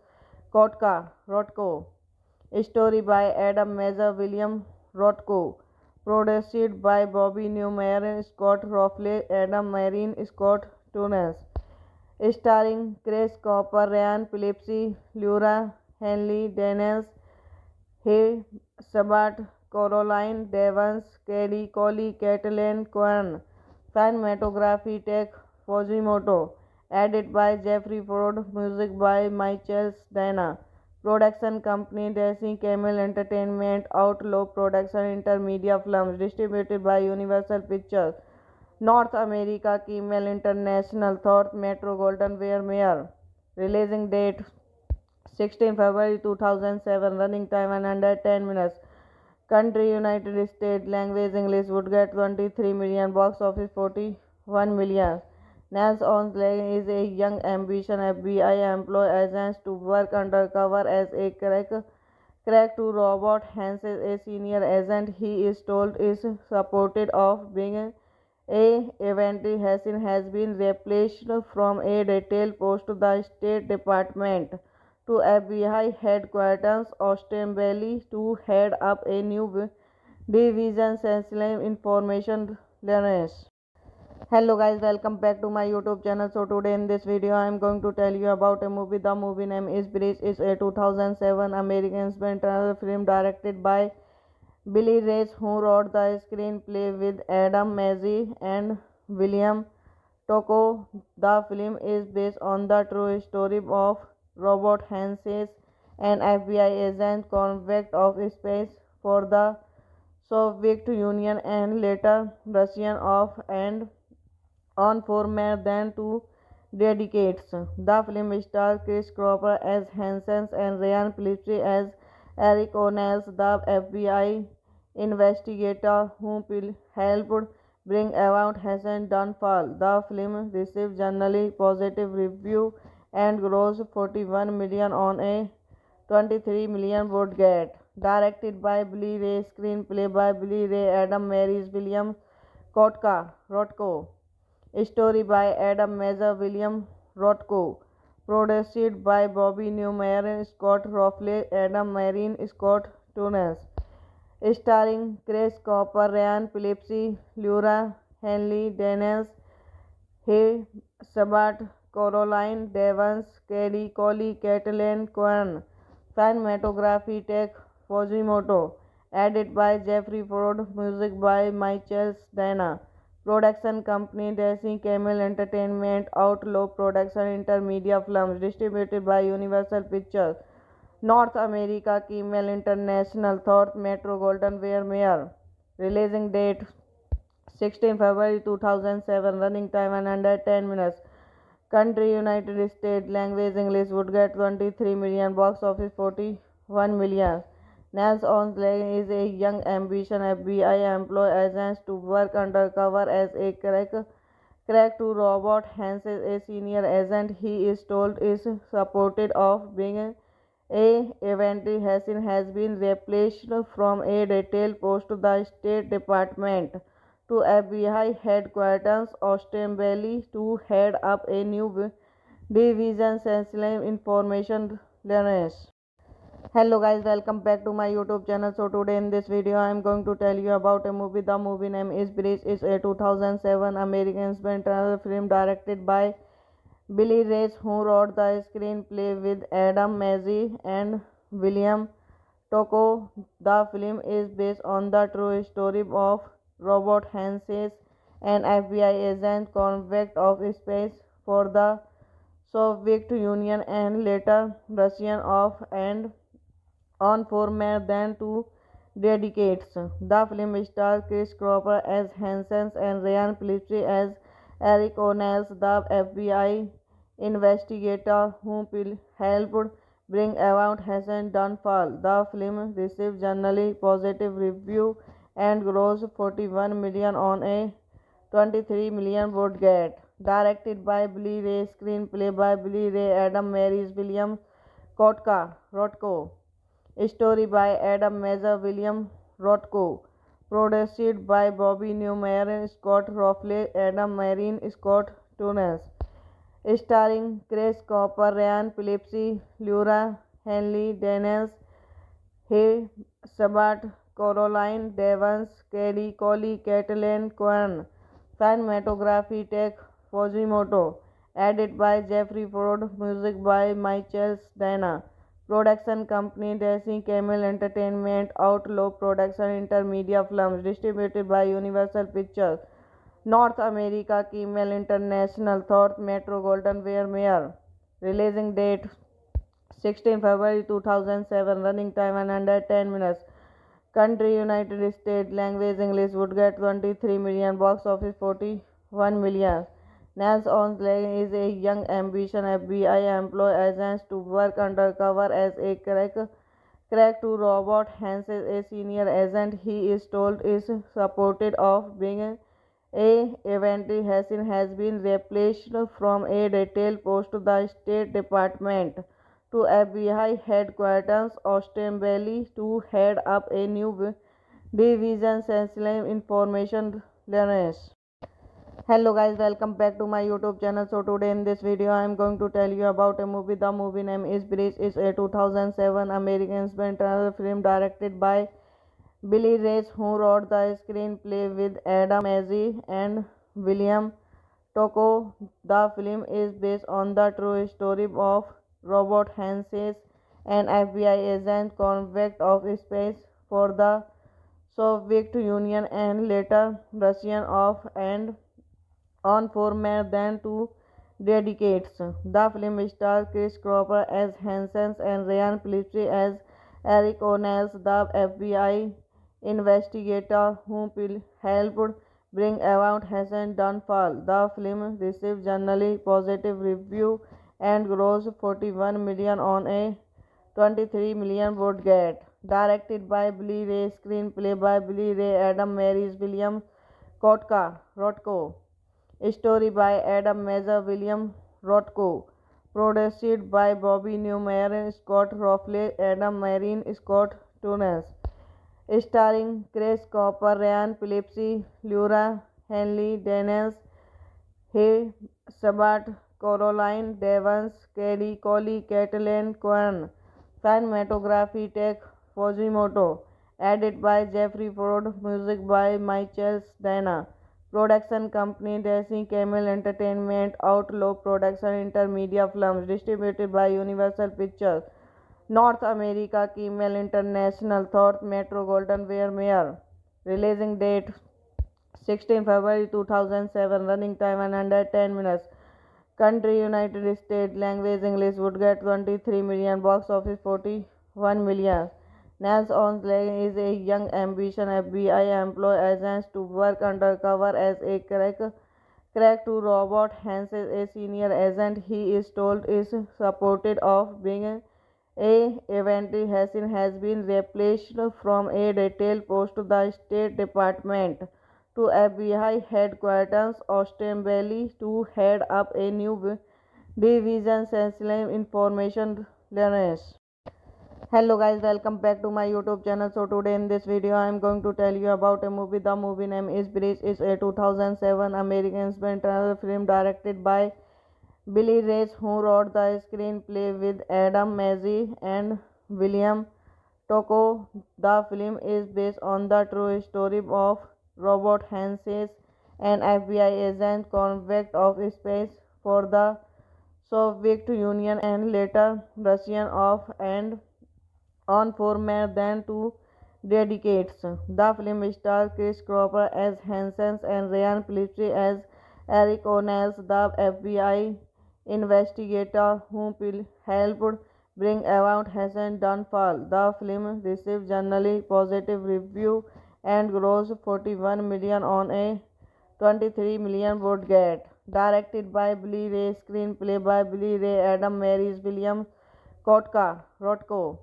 Rotko. Story by Adam Mazur, William Rothko. Produced by Bobby Newmar, Scott Rowley, Adam Marine, Scott Tunis. Starring Chris Cooper, Ryan Phillips, Laura Henley, Daniels, Hay Sabat, Caroline Devons, Kelly Coley, Caitlin Kwan. Cinematography Tech Fujimoto. Edit by Jeffrey Ford. Music by Michael Dana. Production company Daisy Camel Entertainment. Outlaw Production Intermedia Films. Distributed by Universal Pictures. North America Camel International. Thorpe Metro Golden Ware Mayer. Releasing date 16 February 2007. Running time 110 minutes. Country United States. Language English. Would get 23 million. Box office 41 million. Nels Onsley is a young ambitious FBI employee agent to work undercover as a crack to Robert Hansen, a senior agent. He is told is supported of being a eventually Hansen has been replaced from a detail post to the State Department to FBI headquarters ostensibly to head up a new division sensitive information learners. Hello guys, welcome back to my YouTube channel. So today in this video I am going to tell you about a movie. The movie name is Bridge. It's a 2007 American spectacular film directed by Billy Reyes, who wrote the screenplay with Adam Mazzy and William Tocco. The film is based on the true story of Robert Hanses, an FBI agent convict of space for the Soviet Union and later Russian of and on for more than 2 decades. The film stars Chris Cropper as Hansen and Ryan Phillips as Eric O'Neill, the FBI investigator who helped bring about Hassan's downfall. The film received generally positive reviews and grossed 41 million on a 23 million budget. Directed by Billy Ray, screenplay by Billy Ray, Adam Mays, William Rotko. Story by Adam Mazur, William Rothko. Produced by Bobby Newmar, Scott Rowley, Adam Marine, Scott Tunis. Starring Chris Cooper, Ryan Phillips, Laura Henley, Daniels, Hay Sabat, Caroline Devons, Kelly Coley, Caitlin Kwan. Cinematography Tech Fujimoto. Edit by Jeffrey Ford. Music by Michael Dana. Production company Daisy Camel Entertainment. Outlaw Production Intermedia Films. Distributed by Universal Pictures. North America Camel International. Thorpe Metro Golden Ware Mayer. Releasing date 16 February 2007. Running time 110 minutes. Country United States. Language English. Would get 23 million. Box office 41 million. Nels Onsley is a young ambitious FBI employee agent to work undercover as a crack to Robert Hansen, a senior agent. He is told is supported of being a eventually Hansen has been replaced from a detail post to the State Department to FBI headquarters ostensibly to head up a new division sensitive information learners. Hello guys, welcome back to my YouTube channel. So today in this video I am going to tell you about a movie. The movie name is Bridge. It's a 2007 American spectacular film directed by Billy Reyes, who wrote the screenplay with Adam Mazzy and William Tocco. The film is based on the true story of Robert Hanses, an FBI agent convict of space for the Soviet Union and later Russian of and on for more than 2 decades. The film stars Chris Cropper as Hansen and Ryan Phillips as Eric O'Neill, the FBI investigator who helped bring about Hassan's downfall. The film received generally positive reviews and grossed 41 million on a 23 million budget. Directed by Billy Ray, screenplay by Billy Ray, Adam Mays, William Rotko. Story by Adam Mazer, William Rotko. Produced by Bobby Newmar, Scott Rowley, Adam Marine, Scott Tunis. Starring Chris Cooper, Ryan Phillips, Laura Henley, Dennis Hay, Sabat, Caroline Devons, Kelly Coley, Caitlin Cohen. Cinematography Tech Fujimoto. Edit by Jeffrey Ford. Music by Michael Dana. Production company Daisy Camel Entertainment. Outlaw Production Intermedia Films. Distributed by Universal Pictures. North America Camel International. Thorpe Metro Golden Ware Mayer. Releasing date 16 February 2007. Running time 110 minutes. Country United States. Language English. Would get 23 million. Box office 41 million. Nels Onsley is a young ambitious FBI employee agent to work undercover as a crack to Robert Hansen, a senior agent. He is told is supported of being a eventually Hassan has been replaced from a detail post to the State Department to FBI headquarters Austin Valley to head up a new division sensitive information learners. Hello guys, welcome back to my YouTube channel. So today in this video I am going to tell you about a movie. The movie name is Bridge. It's a 2007 American spectacular film directed by Billy Reyes, who wrote the screenplay with Adam Mays and William Tocco. The film is based on the true story of Robert Hanses, an FBI agent convict of space for the Soviet Union and later Russian of and on for more than 2 decades. The film stars Chris Cropper as Hansen and Ryan Phillips as Eric O'Neill, the FBI investigator who helped bring about Hassan's downfall. The film received generally positive reviews and grossed 41 million on a 23 million budget. Directed by Billy Ray, screenplay by Billy Ray, Adam Mays, William Rotko. Story by Adam Mazer, William Rotko. Produced by Bobby Newmar, Scott Rowley, Adam Marine, Scott Tunis. Starring Chris Cooper, Ryan Phillips, Laura Henley, Dennis Hay, Sabat, Caroline Devons, Kelly Coley, Caitlin Cohen. Cinematography Tech Fujimoto. Edit by Jeffrey Ford. Music by Michael Dana. Production company Daisy Camel Entertainment. Outlaw Production Intermedia Films. Distributed by Universal Pictures. North America Camel International. Thorpe Metro Golden Ware Mayer. Releasing date 16 February 2007. Running time 110 minutes. Country United States. Language English. Would get 23 million. Box office 41 million. Nels Onsley is a young ambitious FBI employee agent to work undercover as a crack to Robert Hansen, a senior agent. He is told is supported of being a eventually Hassan has been replaced from a detail post to the State Department to FBI headquarters Austin Valley to head up a new division sensitive information learners. Hello guys, welcome back to my YouTube channel. So today in this video I am going to tell you about a movie. The movie name is Bridge. It's a 2007 American spectacular film directed by Billy Reyes, who wrote the screenplay with Adam Mays and William Tocco. The film is based on the true story of Robert Hanses, an FBI agent convict of space for the Soviet Union and later Russian of and on for more than 2 decades. The film stars Chris Cropper as Hansen and Ryan Phillips as Eric O'Neill, the FBI investigator who helped bring about Hassan's downfall. The film received generally positive reviews and grossed 41 million on a 23 million budget. Directed by Billy Ray, screenplay by Billy Ray, Adam Mays, William Rotko.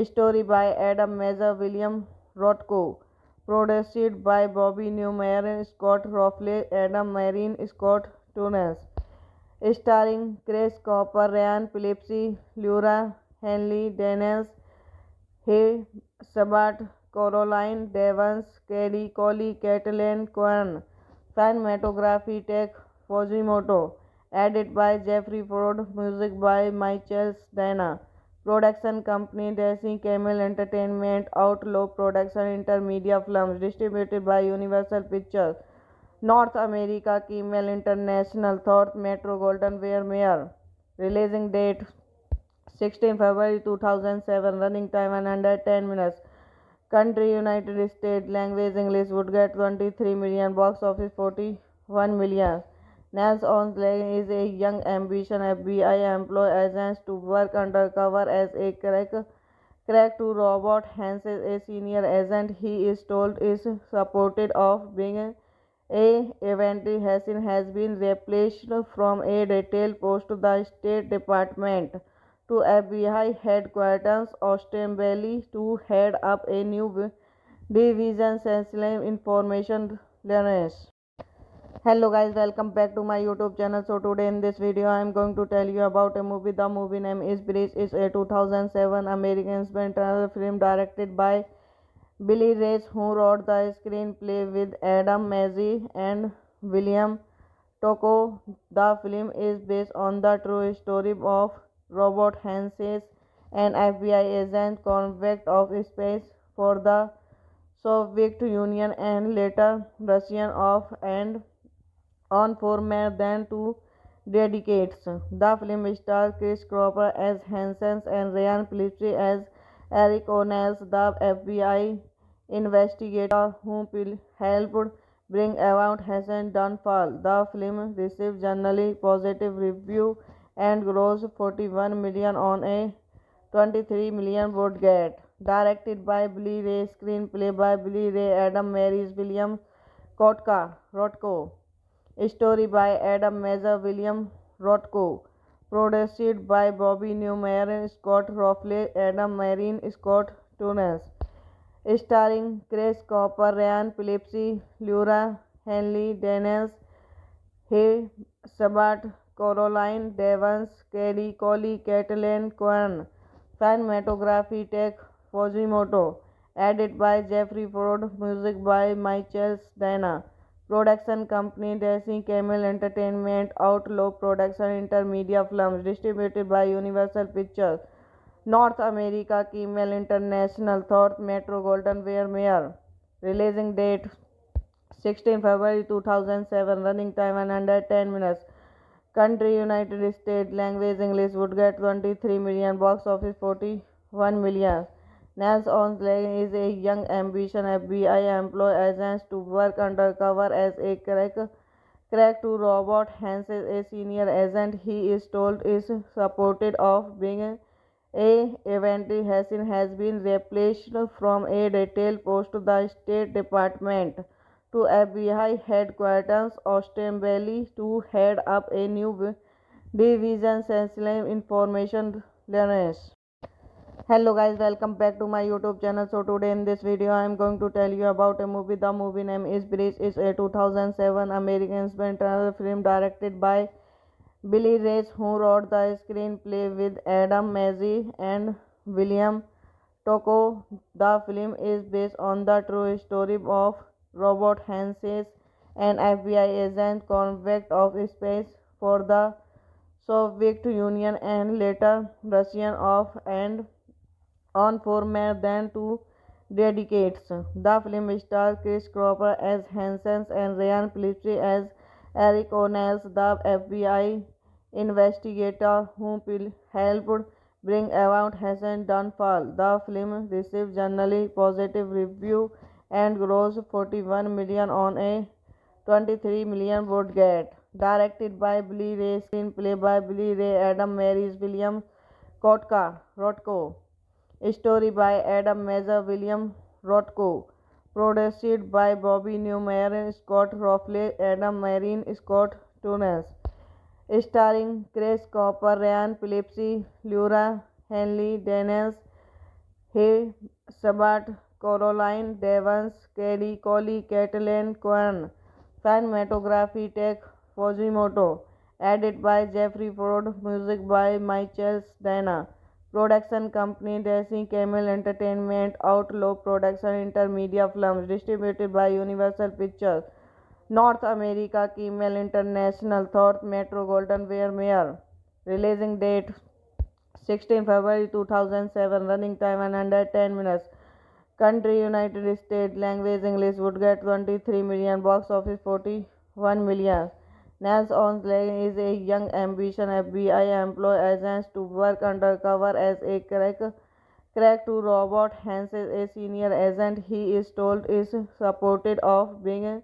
Story by Adam Mazer, William Rotko. Produced by Bobby Newmar, Scott Rowley, Adam Marin, Scott Tunis. Starring Chris Cooper, Ryan Phillips, Laura Henley, Daniels, Hay Sabat, Caroline Devons, Kelly Coley, Caitlin Cohen. Cinematography Tech Fujimoto. Edit by Jeffrey Ford. Music by Michael Dana. Production company Daisy Camel Entertainment. Outlaw Production Intermedia Films. Distributed by Universal Pictures. North America Camel International. Thorpe Metro Golden Ware Mayer. Releasing date 16 February 2007. Running time 110 minutes. Country United States. Language English. Would get 23 million. Box office 41 million. Nels Onsleg is a young ambitious FBI employee agent to work undercover as a crack to Robert Hansen, a senior agent. He is told is supported of being a eventually Hassan has been replaced from a retail post to the State Department to FBI headquarters ostensibly to head up a new division sensitive information learners. Hello guys, welcome back to my YouTube channel. So today in this video I am going to tell you about a movie. The movie name is Bridge. It's a 2007 American spectacular film directed by Billy Reyes, who wrote the screenplay with Adam Mazy and William Tocco. The film is based on the true story of Robert Hansen, an FBI agent convict of space for the Soviet Union and later Russian of and on for more than 2 decades. The film stars Chris Cropper as Hansen and Ryan Phillips as Eric O'Neill, the FBI investigator who helped bring about Hassan's downfall. The film received generally positive reviews and grossed 41 million on a 23 million budget. Directed by Billy Ray, screenplay by Billy Ray, Adam Mays, William Rotko. Story by Adam Mazer, William Rotko. Produced by Bobby Newmar, Scott Rowley, Adam Marin, Scott Tunis. Starring Chris Cooper, Ryan Phillips, Laura Henley, Daniels, Hay Sabat, Caroline Devons, Kelly Coley, Caitlin Cohen. Cinematography Tech Fujimoto. Edit by Jeffrey Ford. Music by Michael Dana. Production company Daisy Camel Entertainment. Outlaw Production Intermedia Films. Distributed by Universal Pictures. North America Camel International. Thorpe Metro Golden Ware Mayer. Releasing date 16 February 2007. Running time 110 minutes. Country United States. Language English. Would get 23 million. Box office 41 million. Nels Onsleg is a young ambitious FBI employee agent to work undercover as a crack to Robert Hansen, a senior agent. He is told is supported of being a eventually Hassan has been replaced from a retail post to the State Department to FBI headquarters ostensibly to head up a new division sensitive information learners. Hello guys, welcome back to my YouTube channel. So today in this video I am going to tell you about a movie. The movie name is Bridge. It's a 2007 American spectacular film directed by Billy Reyes, who wrote the screenplay with Adam Mazy and William Tocco. The film is based on the true story of Robert Hansen, an FBI agent convict of space for the Soviet Union and later Russian of and on for more than 2 decades. The film stars Chris Cropper as Hansen and Ryan Phillips as Eric O'Neill, the FBI investigator who helped bring about Hassan downfall. The film received generally positive review and grossed 41 million on a 23 million budget. Directed by Billy Ray, screenplay by Billy Ray, Adam Mays, William Rotko. Story by Adam Mazer, William Rotko. Produced by Bobby Newmar, Scott Rowley, Adam Marine, Scott Tunis. Starring Chris Cooper, Ryan Phillips, Laura Henley, Daniels, Hay Sabat, Caroline Devons, Kelly Coley, Caitlin Cohen. Cinematography Tech Fujimoto. Edited by Jeffrey Ford. Music by Michael Dana. Production company Dancing Camel Entertainment. Outlaw Production Intermedia Films. Distributed by Universal Pictures. North America Camel International. Thorpe Metro Golden Ware Mayer. Releasing date 16 February 2007. Running time 110 minutes. Country United States. Language English. Would get 23 million. Box office 41 million. Nels Onsley is a young ambitious FBI employee agent to work undercover as a crack to Robert Hansen, a senior agent. He is told is supported of being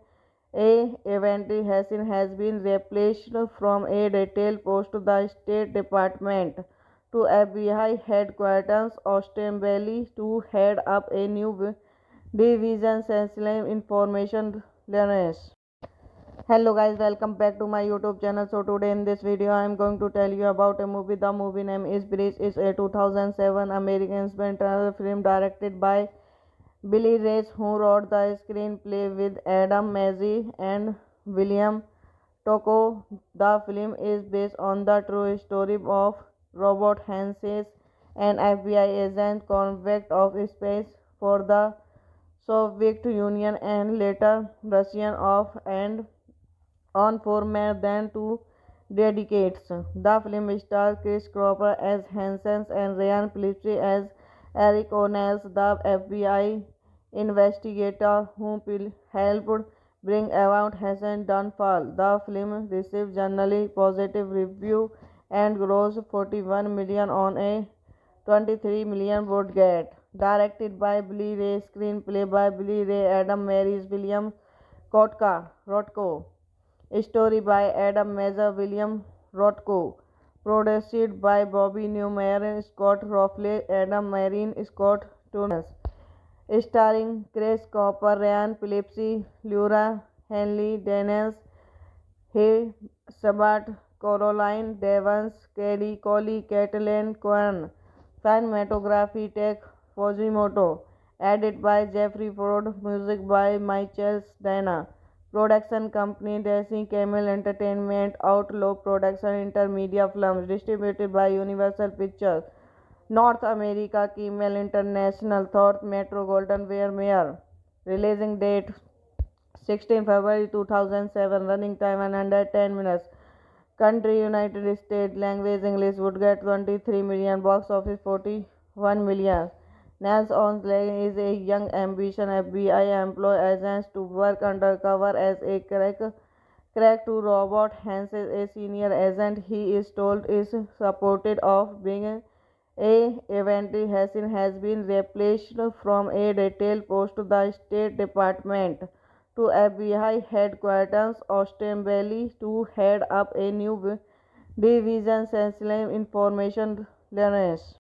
a eventually Hansen has been replaced from a detail post to the State Department to FBI headquarters ostensibly to head up a new division sensitive information learners. Hello guys, welcome back to my YouTube channel. So today in this video I am going to tell you about a movie. The movie name is Bridge. It's a 2007 American experimental film directed by Billy Reyes, who wrote the screenplay with Adam Mays and William Tocco. The film is based on the true story of Robert Hansen, an FBI agent convict of space for the Soviet Union and later Russian of and on for more than 2 decades. The film stars Chris Cooper as Hansen and Ryan Phillips as Eric O'Neill, the FBI investigator who helped bring about Hansen's downfall. The film received generally positive review and grossed 41 million on a 23 million budget. Directed by Billy Ray, screenplay by Billy Ray, Adam Mays, William Rotko. Story by Adam Mazer, William Rotko. Produced by Bobby Newmar, Scott Rowley, Adam Marine, Scott Tunis. Starring Chris Cooper, Ryan Phillips, Laura Henley, Daniels, Hay Sabat, Caroline Devons, Kelly Coley, Caitlin Cohen. Cinematography Tech Fujimoto. Edited by Jeffrey Ford. Music by Michael Dana. Production company Dancing Camel Entertainment. Outlaw Production Intermedia Films. Distributed by Universal Pictures. North America Camel International. Thorpe Metro Golden Ware Mayer. Releasing date 16 February 2007. Running time 110 minutes. Country United States. Language English. Would get 23 million. Box office 41 million. Nels Onsley is a young ambitious FBI employee agent to work undercover as a crack to Robert Hansen, a senior agent. He is told is supported of being a eventually Hansen has been replaced from a detail post to the State Department to FBI headquarters ostensibly to head up a new division sensitive information learners.